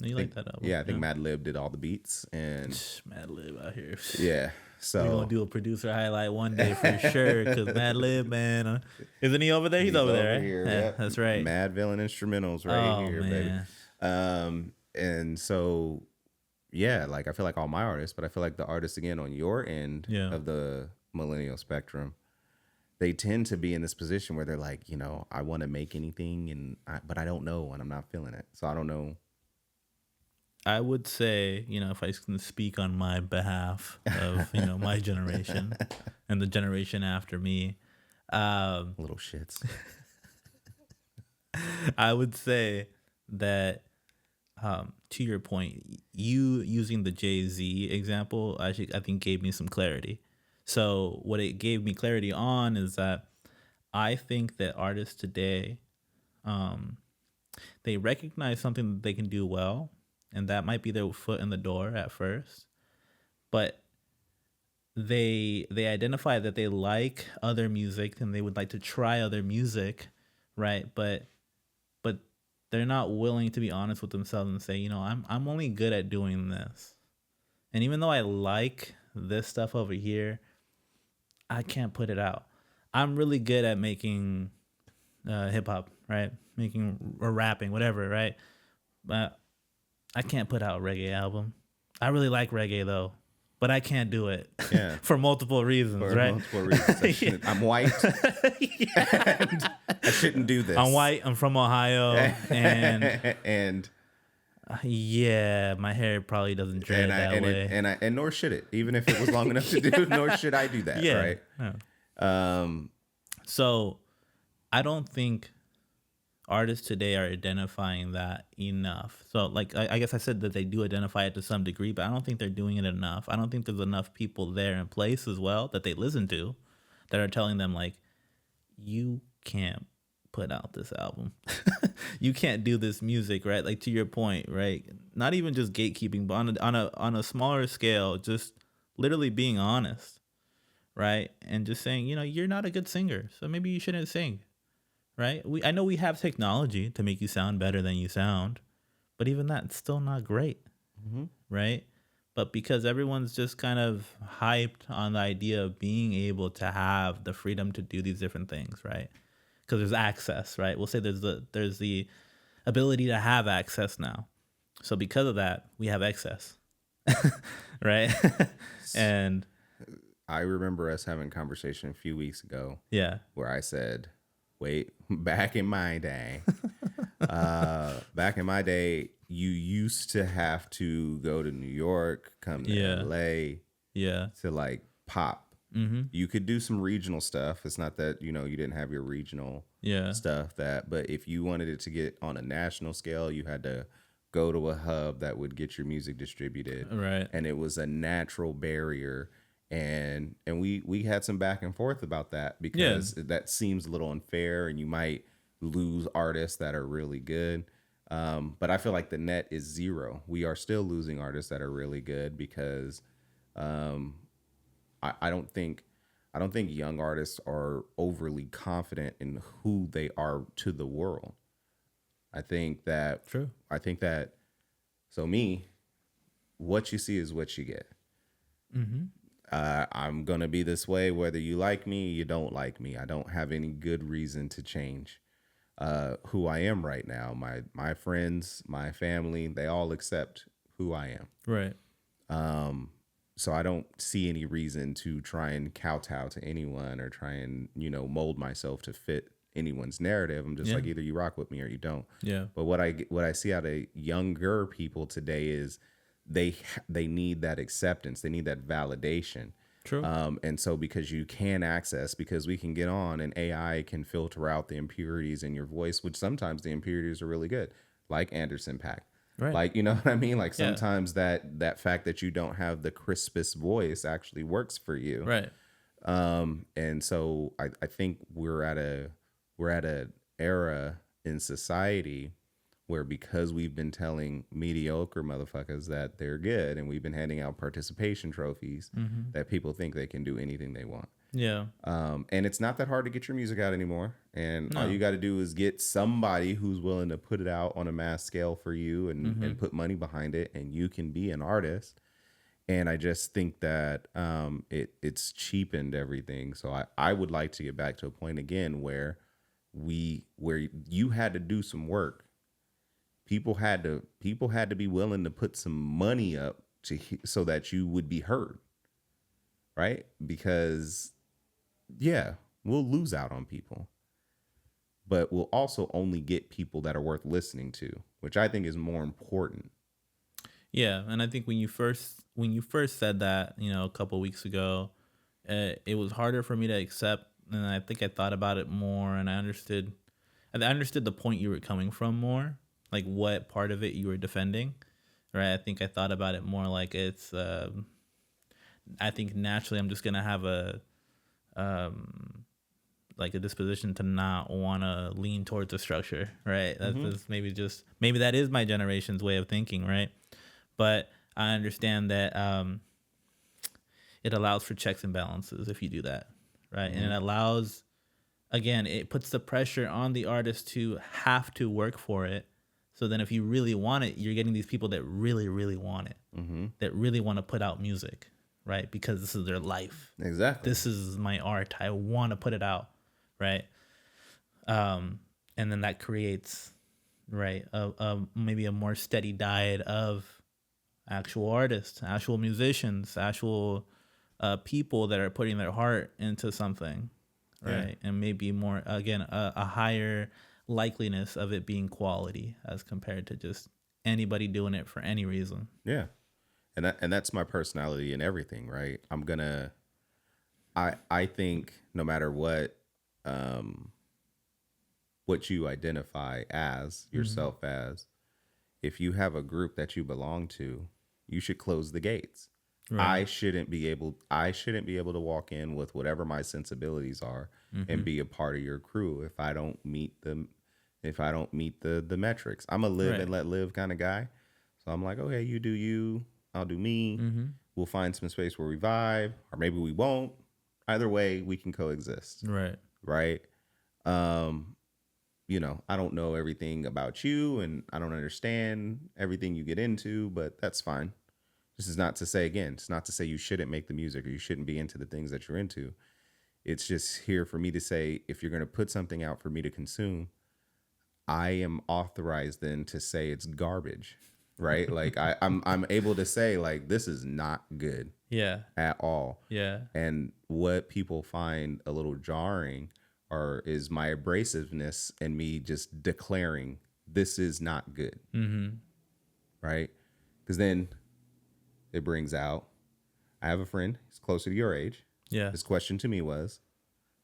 You like that album? Yeah, I think Mad Lib did all the beats and Mad Lib out here. Yeah. So we're gonna do a producer highlight one day for sure. Cause Mad Lib, man, isn't he over there? He's over there, right? Here, yeah, yep. That's right. Mad Villain Instrumentals right here, man. baby. And so yeah, like I feel like all my artists, but I feel like the artists again on your end of the millennial spectrum, they tend to be in this position where they're like, you know, I want to make anything, but I don't know, and I'm not feeling it, so I don't know. I would say, you know, if I can speak on my behalf of, you know, my generation and the generation after me, Little shits. I would say that, to your point, you using the Jay-Z example, I think gave me some clarity. So what it gave me clarity on is that I think that artists today, they recognize something that they can do well, and that might be their foot in the door at first, but they identify that they like other music and they would like to try other music, right? But they're not willing to be honest with themselves and say, you know, I'm only good at doing this, and even though I like this stuff over here, I can't put it out. I'm really good at making hip hop, right? Making or rapping, whatever, right? But I can't put out a reggae album. I really like reggae though, but I can't do it. Yeah. For multiple reasons, right? Multiple reasons. I'm white. And I shouldn't do this. I'm white. I'm from Ohio, and yeah, my hair probably doesn't dread that way. And nor should it, even if it was long enough to do. Nor should I do that. Yeah. Right. No. So I don't think artists today are identifying that enough. So like I guess I said that they do identify it to some degree, but I don't think they're doing it enough. I don't think there's enough people there in place as well that they listen to that are telling them like, you can't put out this album. You can't do this music, right? Like to your point, right? Not even just gatekeeping, but on a smaller scale, just literally being honest, right? And just saying, you know, you're not a good singer, so maybe you shouldn't sing. Right? I know we have technology to make you sound better than you sound, but even that's still not great, right? But because everyone's just kind of hyped on the idea of being able to have the freedom to do these different things, right? Because there's access, right? We'll say there's the ability to have access now. So because of that, we have excess, right? And I remember us having a conversation a few weeks ago. Yeah. Where I said, wait, back in my day, you used to have to go to New York, come to LA, to like pop. Mm-hmm. You could do some regional stuff. It's not that, you know, you didn't have your regional stuff but if you wanted it to get on a national scale, you had to go to a hub that would get your music distributed. Right. And it was a natural barrier. And we had some back and forth about that because that seems a little unfair and you might lose artists that are really good. But I feel like the net is zero. We are still losing artists that are really good because I don't think young artists are overly confident in who they are to the world. I think that so me, what you see is what you get. Mm-hmm. I'm going to be this way, whether you like me, you don't like me. I don't have any good reason to change who I am right now. My friends, my family, they all accept who I am. Right. So I don't see any reason to try and kowtow to anyone or try and, mold myself to fit anyone's narrative. I'm just like, either you rock with me or you don't. Yeah. But what I see out of younger people today is they need that acceptance. They need that validation. True. And so because we can get on and AI can filter out the impurities in your voice, which sometimes the impurities are really good, like Anderson .Paak. Right. Like, you know what I mean? Like sometimes that fact that you don't have the crispest voice actually works for you. Right. And so I think we're at a era in society where, because we've been telling mediocre motherfuckers that they're good and we've been handing out participation trophies, that people think they can do anything they want. Yeah. And it's not that hard to get your music out anymore. And all you got to do is get somebody who's willing to put it out on a mass scale for you and put money behind it, and you can be an artist. And I just think that it's cheapened everything. So I would like to get back to a point again where you had to do some work. People had to be willing to put some money up so that you would be heard, right? Because we'll lose out on people, but we'll also only get people that are worth listening to, which I think is more important. Yeah, and I think when you first said that, a couple of weeks ago, it was harder for me to accept, and I think I thought about it more, and I understood the point you were coming from more, like what part of it you were defending, right? I think I thought about it more like it's. I think naturally I'm just gonna have a disposition to not want to lean towards the structure, right? That's just maybe that is my generation's way of thinking, right? But I understand that it allows for checks and balances if you do that, right? And it allows, again, it puts the pressure on the artist to have to work for it. So then if you really want it, you're getting these people that really, really want it, that really want to put out music, right? Because this is their life. Exactly. This is my art. I want to put it out, right? And then that creates, right, maybe a more steady diet of actual artists, actual musicians, actual people that are putting their heart into something, right? And maybe more, again, a higher likeliness of it being quality as compared to just anybody doing it for any reason. Yeah. And that's my personality and everything, right? I think no matter what you identify as yourself as, if you have a group that you belong to, you should close the gates. Right. I shouldn't be able to walk in with whatever my sensibilities are and be a part of your crew if I don't meet the metrics. I'm a live and let live kind of guy. So I'm like, okay, you do you, I'll do me. We'll find some space where we vibe, or maybe we won't. Either way, we can coexist. Right. I don't know everything about you, and I don't understand everything you get into, but that's fine. This is not to say, again, it's not to say you shouldn't make the music or you shouldn't be into the things that you're into. It's just here for me to say, if you're going to put something out for me to consume, I am authorized then to say it's garbage, right? Like I'm able to say, like, this is not good at all. Yeah. And what people find a little jarring is my abrasiveness and me just declaring this is not good. Right? Because then it brings out, I have a friend, he's closer to your age. Yeah. His question to me was,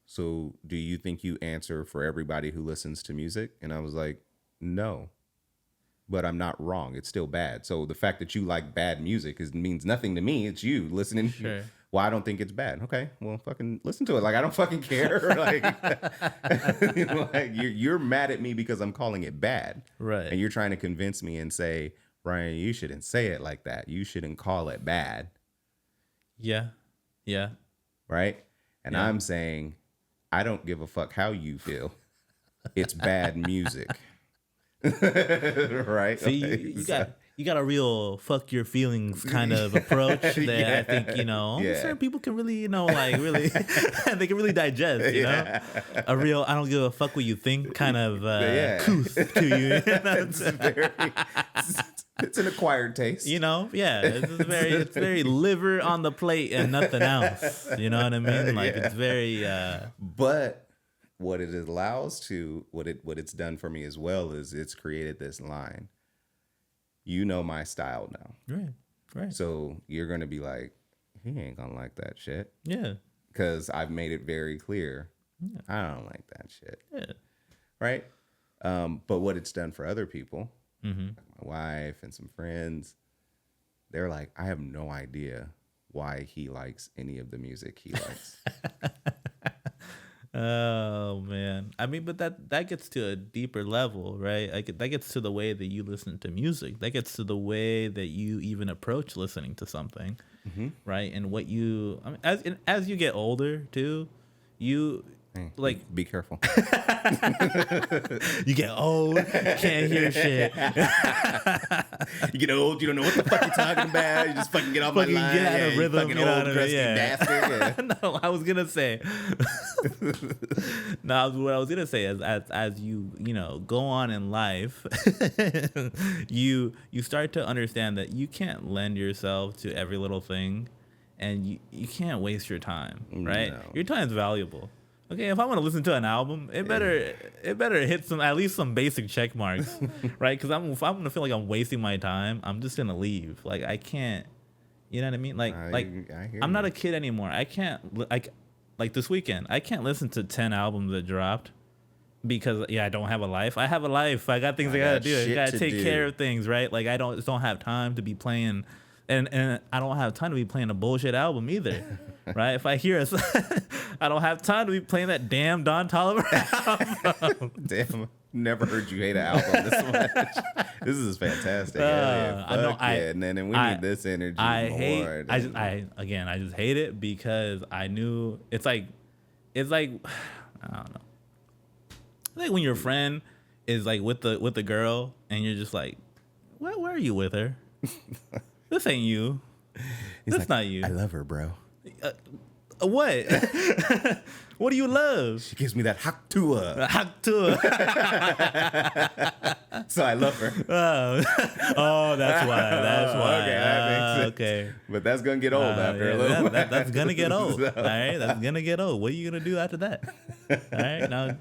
so do you think you answer for everybody who listens to music? And I was like, no, but I'm not wrong. It's still bad. So the fact that you like bad music means nothing to me. It's you listening. Sure. Well, I don't think it's bad. Okay, well, fucking listen to it. Like, I don't fucking care. Like you're mad at me because I'm calling it bad. Right. And you're trying to convince me and say, Ryan, you shouldn't say it like that. You shouldn't call it bad. Yeah. Yeah. Right? And I'm saying, I don't give a fuck how you feel. It's bad music. Right? See, you got a real fuck your feelings kind of approach that I think, certain people can really, like really, they can really digest, know? A real, I don't give a fuck what you think kind of couth to you. It's an acquired taste. It's very liver on the plate and nothing else. You know what I mean? Like it's very But what it allows to what it's done for me as well is it's created this line. You know my style now. Right. So you're gonna be like, he ain't gonna like that shit. Yeah. Because I've made it very clear. Yeah. I don't like that shit. Yeah. Right? But what it's done for other people, mm-hmm. like my wife and some friends, they're like, I have no idea why he likes any of the music he likes. Oh man, I mean, but that gets to a deeper level, right? That gets to the way that you listen to music. That gets to the way that you even approach listening to something, mm-hmm. right? And what you, I mean, as you get older too, you like be careful. You get old, can't hear shit. You get old, you don't know what the fuck you're talking about. You just fucking get off my line. Get out of rhythm, fucking old, crusty bastard. Yeah. No, I was gonna say. No, what I was gonna say is, as you go on in life, you start to understand that you can't lend yourself to every little thing, and you can't waste your time. Right, your time's valuable. Okay, if I want to listen to an album, it better hit at least some basic check marks, right? Because if I'm gonna feel like I'm wasting my time, I'm just gonna leave. Like I can't, you know what I mean? I'm not a kid anymore. I can't like this weekend. I can't listen to 10 albums that dropped because I don't have a life. I have a life. I got things I gotta do. I gotta take care of things, right? Like I don't have time to be playing, and I don't have time to be playing a bullshit album either. Right? If I hear I don't have time to be playing that damn Don Toliver album. Damn, never heard you hate an album this much. This is fantastic. I know. And then we need this energy more. I just hate it because I knew it's like I don't know. I think when your friend is like with the girl and you're just like, where are you with her? This ain't you. That's not you. I love her, bro. What? What do you love? She gives me that haktua. So I love her. Oh, that's why. Okay, that makes sense. Okay. But that's gonna get old after a little. That's gonna get old. All right, that's gonna get old. What are you gonna do after that? All right, now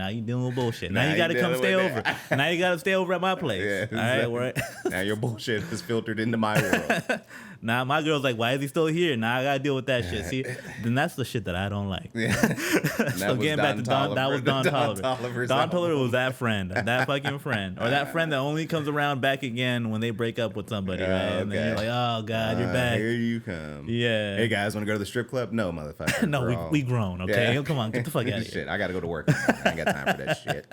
you're dealing with bullshit. Now you gotta come stay over. Now you gotta stay over at my place. Yeah, all right. Now your bullshit is filtered into my world. Now my girl's like, why is he still here? Now I gotta deal with that shit. See, then that's the shit that I don't like. Yeah. So getting back to Don, that was Don Toliver. Don Toliver was that friend, that fucking friend, or that friend that only comes around back again when they break up with somebody, right? And then you're like, oh god, you're back. Here you come. Yeah. Hey guys, want to go to the strip club? No, motherfucker. No, we grown. Okay, come on, get the fuck out of here. Shit, I gotta go to work. I ain't got time for that shit.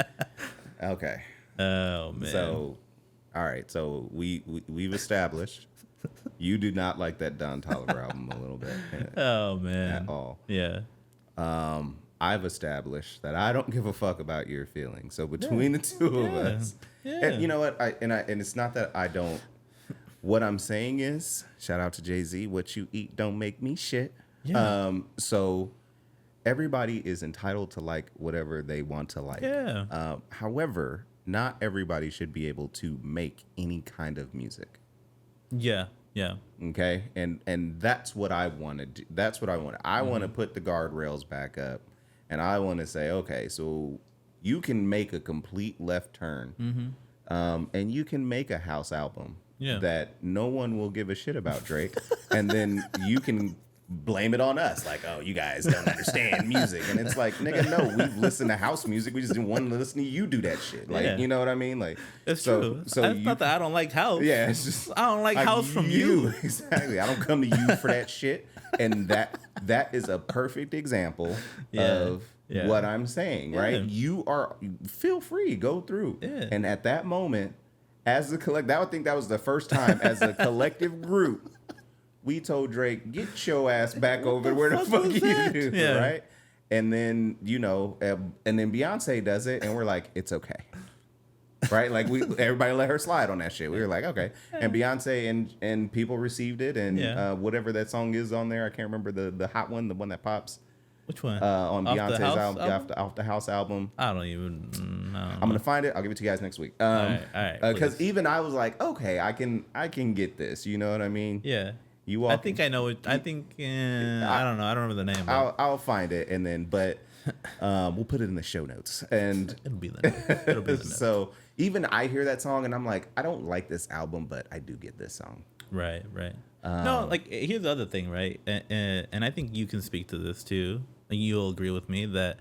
Okay. Oh man. So, all right. So we've established you do not like that Don Toliver album a little bit. Oh man. At all. Yeah. I've established that I don't give a fuck about your feelings. So between the two of us, and you know what? And it's not that I don't. What I'm saying is, shout out to Jay-Z. What you eat don't make me shit. Yeah. So everybody is entitled to like whatever they want to like. Yeah. However, not everybody should be able to make any kind of music. Yeah. Yeah. Okay. And that's what I want to do. That's what I want. I want to put the guardrails back up, and I want to say, okay, so you can make a complete left turn, and you can make a house album that no one will give a shit about, Drake, and then you can blame it on us, like, oh, you guys don't understand music, and it's like, nigga, no, we've listened to house music, we just didn't want to listen to you do that shit, like, you know what I mean, like, it's true. So it's not that I don't like house. Yeah, it's just I don't like house from you. Exactly, I don't come to you for that shit, and that is a perfect example of what I'm saying, right? You feel free, go through, and at that moment, as a collective, I would think that was the first time as a collective group. We told Drake, get your ass back over where the fuck you do, right? And then, and then Beyonce does it, and we're like, it's okay. right? Like everybody let her slide on that shit. We were like, okay. And Beyonce and people received it, and whatever that song is on there, I can't remember the hot one, the one that pops. Which one? On Off Beyonce's the House album? Off the House album. I don't even know. I'm gonna find it. I'll give it to you guys next week. All right. Because even I was like, okay, I can get this. You know what I mean? Yeah. You all. I think I know it. I think I don't know. I don't remember the name. I'll find it, and then we'll put it in the show notes, and it'll be the notes. So even I hear that song, and I'm like, I don't like this album, but I do get this song. Right. No, like here's the other thing, right? And I think you can speak to this too. And you'll agree with me that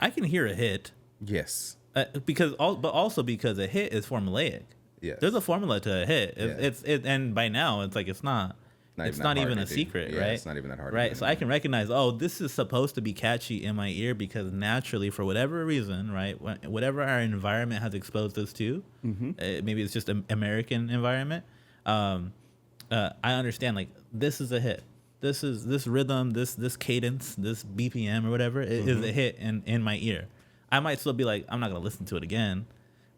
I can hear a hit. Yes. But also because a hit is formulaic. Yes. There's a formula to a hit. And by now it's like it's not even a secret, right? It's not even that hard. Right. So I can recognize, this is supposed to be catchy in my ear because naturally, for whatever reason, right, whatever our environment has exposed us to, maybe it's just an American environment. I understand, like, this is a hit. This rhythm, this cadence, this BPM or whatever is a hit in my ear. I might still be like, I'm not gonna listen to it again,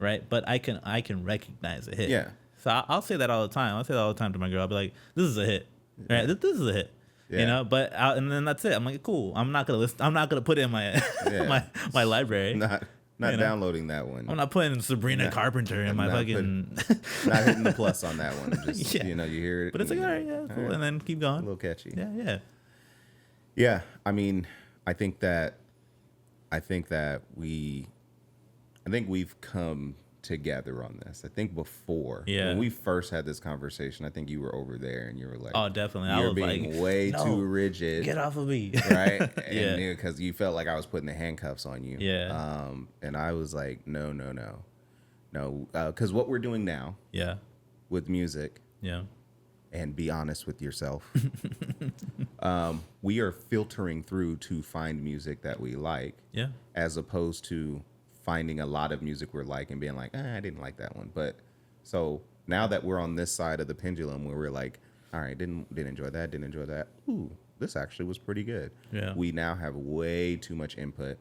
right? But I can recognize a hit. Yeah. So I'll say that all the time. I'll say that all the time to my girl. I'll be like, this is a hit, right? This is a hit. Yeah. You know, and then that's it. I'm like, cool. I'm not gonna listen. I'm not gonna put it in my my library. Not downloading that one. I'm not putting Sabrina Carpenter in my fucking. Not hitting the plus on that one. Just you hear it. But it's like, all right, yeah, cool, and then keep going. A little catchy. Yeah. Yeah, I mean, I think we've come together on this. I think before, when we first had this conversation, I think you were over there and you were like, oh, definitely, you're being way too rigid. Get off of me, right? And because you felt like I was putting the handcuffs on you. Yeah. And I was like, no, because what we're doing now, with music, and be honest with yourself, we are filtering through to find music that we like, as opposed to finding a lot of music we're like and being like, I didn't like that one. But so now that we're on this side of the pendulum where we're like, all right, didn't enjoy that. Ooh, this actually was pretty good. Yeah. We now have way too much input.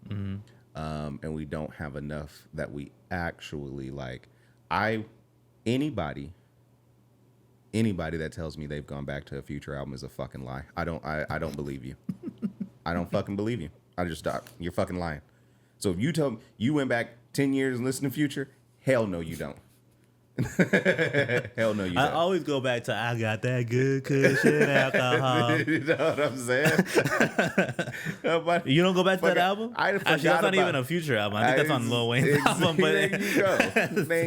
And we don't have enough that we actually like. Anybody that tells me they've gone back to a Future album is a fucking lie. I don't believe you. I don't fucking believe you. I just stop. You're fucking lying. So if you tell me you went back 10 years and listened to Future, hell no, you don't. Hell no, you don't. I always go back to I got that good cushion alcohol. You know what I'm saying? You don't go back to that album? Actually, that's not even a Future album. I think that's on Lil Wayne's album. But there you go.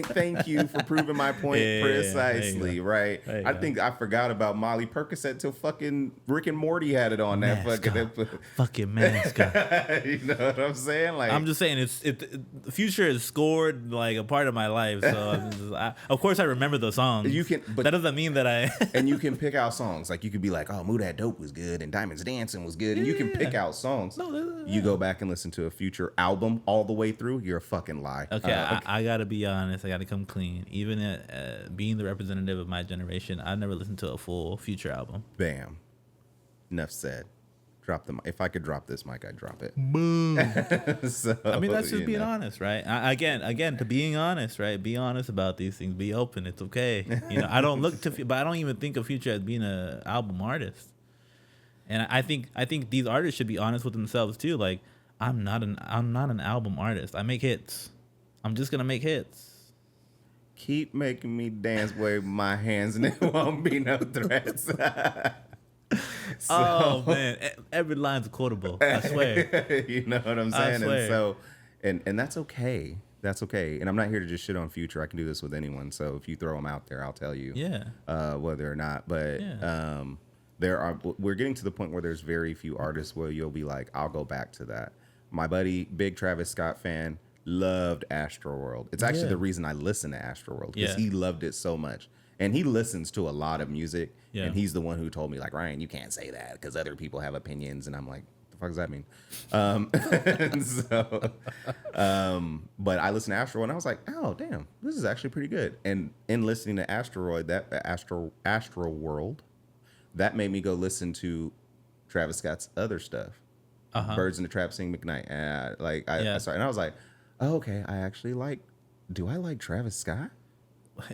Thank you for proving my point precisely. Right? I think I forgot about Molly Percocet till fucking Rick and Morty had it on that fucking mask. You know what I'm saying? Like, I'm just saying, Future is scored like a part of my life. So of course I remember the songs. But that doesn't mean that I. And you can pick out songs. Like you could be like, oh, Move That Dope was good, and Diamonds Dancing was good, and you can pick out songs. You go back and listen to a Future album all the way through. You're a fucking lie. Okay, I gotta be honest. I gotta come clean. Even being the representative of my generation, I never listened to a full Future album. Bam. Enough said. Drop the mic. If I could drop this mic, I'd drop it. Boom. So, I mean, that's just being honest, right? Again, to being honest, right? Be honest about these things. Be open. It's okay. I don't but I don't even think of Future as being an album artist. And I think these artists should be honest with themselves too. Like, I'm not an album artist. I make hits. I'm just gonna make hits. Keep making me dance, wave my hands, and it won't be no threats. Oh man, every line's quotable. I swear. You know what I'm saying? And so, and that's okay. That's okay. And I'm not here to just shit on Future. I can do this with anyone. So if you throw them out there, I'll tell you. Whether or not. But we're getting to the point where there's very few artists where you'll be like, I'll go back to that. My buddy, big Travis Scott fan, loved Astroworld. It's actually the reason I listen to Astroworld, because he loved it so much. And he listens to a lot of music, and he's the one who told me, like, Ryan, you can't say that because other people have opinions. And I'm like, what the fuck does that mean? But I listened to Asteroid, and I was like, oh, damn, this is actually pretty good. And in listening to Asteroid, Astro World, that made me go listen to Travis Scott's other stuff. Birds in the Trap Sing McKnight. I saw it, and I was like, oh, okay, I actually like do I like Travis Scott?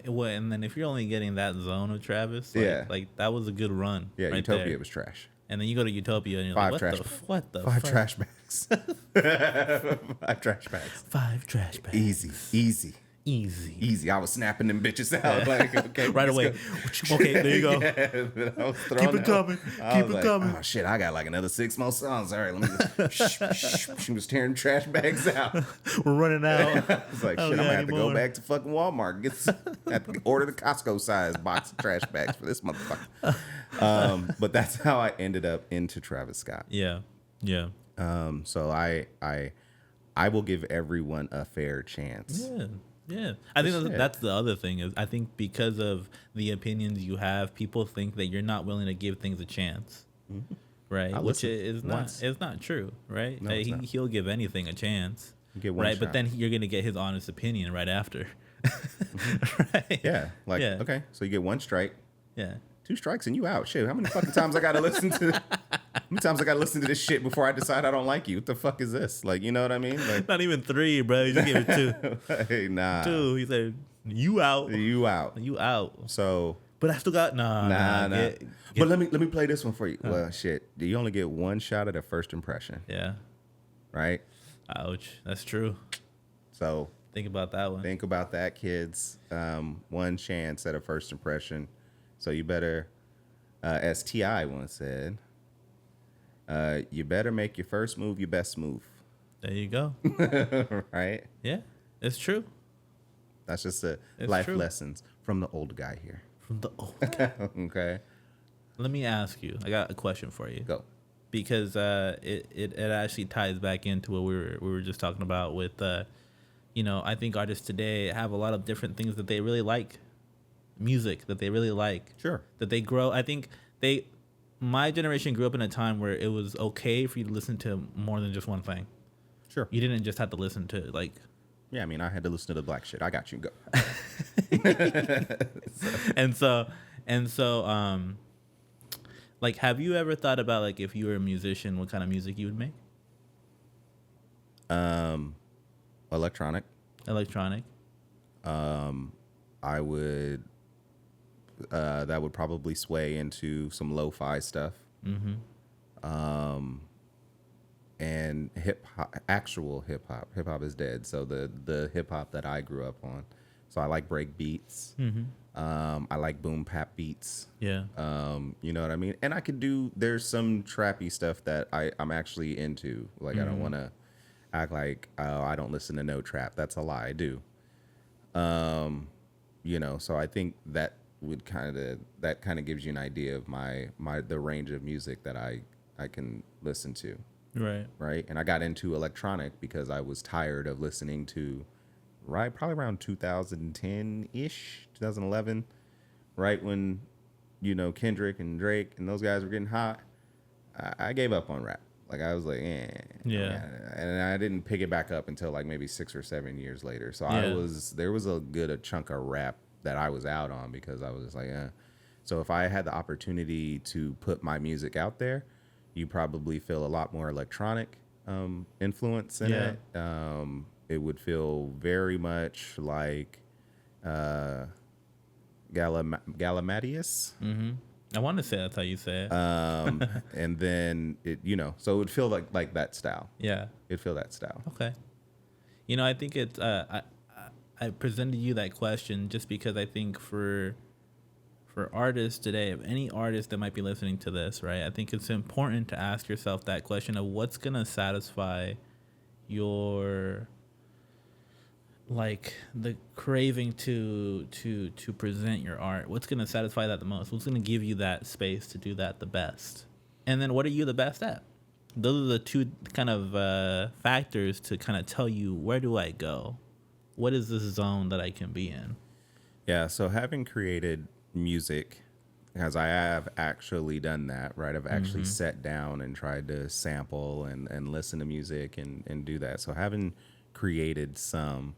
Well, and then if you're only getting that zone of Travis, like that was a good run. Yeah, right Utopia there. was trash. And then you go to Utopia and you're Five like, trash what the Five fuck? trash bags. 5 trash bags. 5 trash bags. Easy. I was snapping them bitches out. Like, okay, right away. Okay, there you go. I was Keep it coming. Keep it coming. Oh shit, I got like another 6 more songs. All right, let me she was tearing trash bags out. We're running out. I was like, shit, I'm gonna have to go back to fucking Walmart. Have to order the Costco size box of trash bags for this motherfucker. But that's how I ended up into Travis Scott. Yeah. So I will give everyone a fair chance. Yeah. I think that's the other thing is I think because of the opinions you have, people think that you're not willing to give things a chance. Mm-hmm. Right? Which is not true, right? No, he'll give anything a chance. Get one right? shot. But then you're going to get his honest opinion right after. Right? Yeah. Like, okay, so you get 1 strike. Yeah. 2 strikes and you out. Shit, how many fucking times I gotta listen to this shit before I decide I don't like you? What the fuck is this? Like, you know what I mean? Like, not even 3, bro. You just gave it 2. Hey, nah. 2. He said, you out. You out. So, but I still got nah. But let me play this one for you. Well, shit. You only get 1 shot at a first impression. Yeah. Right? Ouch. That's true. So think about that one. Think about that, kids. 1 chance at a first impression. So you better, as T.I. once said, you better make your first move your best move. There you go. Right? Yeah, it's true. That's just life lessons from the old guy here. From the old guy. Okay. Let me ask you. I got a question for you. Go. Because it actually ties back into what we were just talking about with, I think artists today have a lot of different things that they really like. Music that they really like. Sure. That they grow. I think my generation grew up in a time where it was okay for you to listen to more than just one thing. Sure. You didn't just have to listen to like. Yeah, I mean, I had to listen to the black shit. I got you. Go. And so, like, have you ever thought about like if you were a musician, what kind of music you would make? Electronic. I would. That would probably sway into some lo-fi stuff. Mm-hmm. And actual hip hop. Hip hop is dead. So the hip hop that I grew up on. So I like break beats. Mm-hmm. I like boom bap beats. Yeah. You know what I mean? And there's some trappy stuff that I'm actually into. Like, I don't want to act like, oh, I don't listen to no trap. That's a lie. I do. So I think that would kind of gives you an idea of the range of music that I can listen to. Right. And I got into electronic because I was tired of listening to, probably around 2010-ish, 2011, right when, Kendrick and Drake and those guys were getting hot. I gave up on rap. Like, I was like, Yeah. And I didn't pick it back up until like maybe 6 or 7 years later. So there was a chunk of rap that I was out on because I was just like, So if I had the opportunity to put my music out there, you probably feel a lot more electronic influence in it. It would feel very much like Galimatius. Mm-hmm. I want to say that's how you say it. And then it, so it would feel like that style. Yeah, it'd feel that style. Okay. I think it's I presented you that question just because I think for artists today, if any artist that might be listening to this, right, I think it's important to ask yourself that question of what's gonna satisfy your like the craving to present your art. What's gonna satisfy that the most? What's gonna give you that space to do that the best? And then what are you the best at? Those are the 2 kind of factors to kind of tell you, where do I go? What is this zone that I can be in? Yeah, so having created music, because I have actually done that, right? I've actually sat down and tried to sample and listen to music and do that. So having created some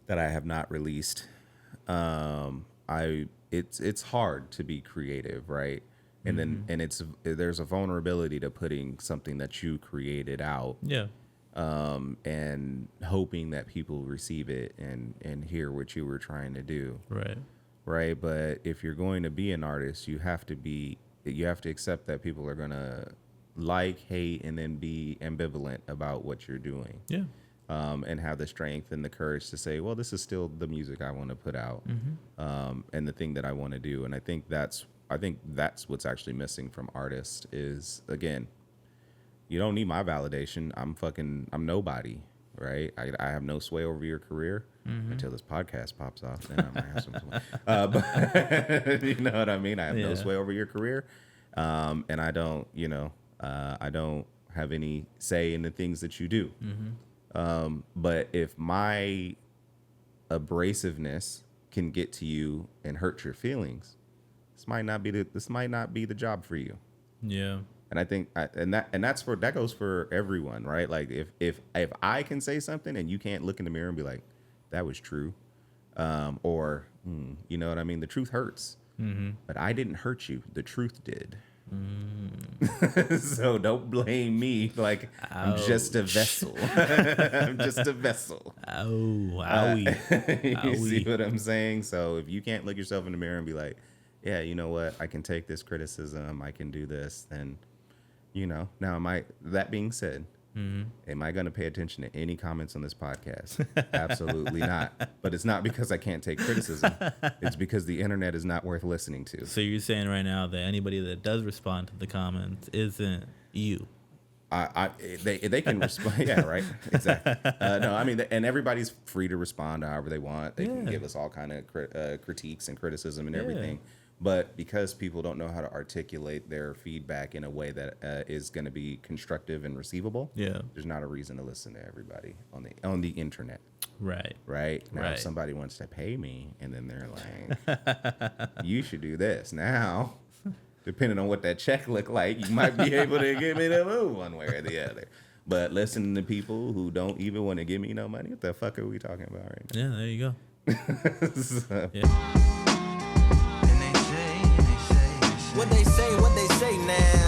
that I have not released, it's hard to be creative, right? And then there's a vulnerability to putting something that you created out. Yeah. and hoping that people receive it and hear what you were trying to do. Right. But if you're going to be an artist, you have to accept that people are going to like, hate, and then be ambivalent about what you're doing. Yeah. And have the strength and the courage to say, well, this is still the music I want to put out, and the thing that I want to do. And I think that's what's actually missing from artists is, again, you don't need my validation. I'm nobody, right? I have no sway over your career until this podcast pops off. Then I might have some sway. But you know what I mean? I have no sway over your career. And I don't, I don't have any say in the things that you do. But if my abrasiveness can get to you and hurt your feelings, this might not be the job for you. Yeah. And I think, that goes for everyone, right? Like if I can say something and you can't look in the mirror and be like, that was true, you know what I mean? The truth hurts, but I didn't hurt you. The truth did. So don't blame me. Like, I'm just a vessel. I'm just a vessel. You see what I'm saying? So if you can't look yourself in the mirror and be like, yeah, you know what? I can take this criticism. I can do this. Then, now that being said, am I going to pay attention to any comments on this podcast? Absolutely not. But it's not because I can't take criticism. It's because the internet is not worth listening to. So you're saying right now that anybody that does respond to the comments isn't you? They can respond. Yeah, right. Exactly. No, I mean, and everybody's free to respond however they want. They can give us all kind of critiques and criticism and everything. But because people don't know how to articulate their feedback in a way that is going to be constructive and receivable, there's not a reason to listen to everybody on the internet. Right. Now, if somebody wants to pay me, and then they're like, you should do this. Now, depending on what that check look like, you might be able to give me the move one way or the other. But listening to people who don't even want to give me no money, what the fuck are we talking about right now? Yeah, there you go. So, What they say now.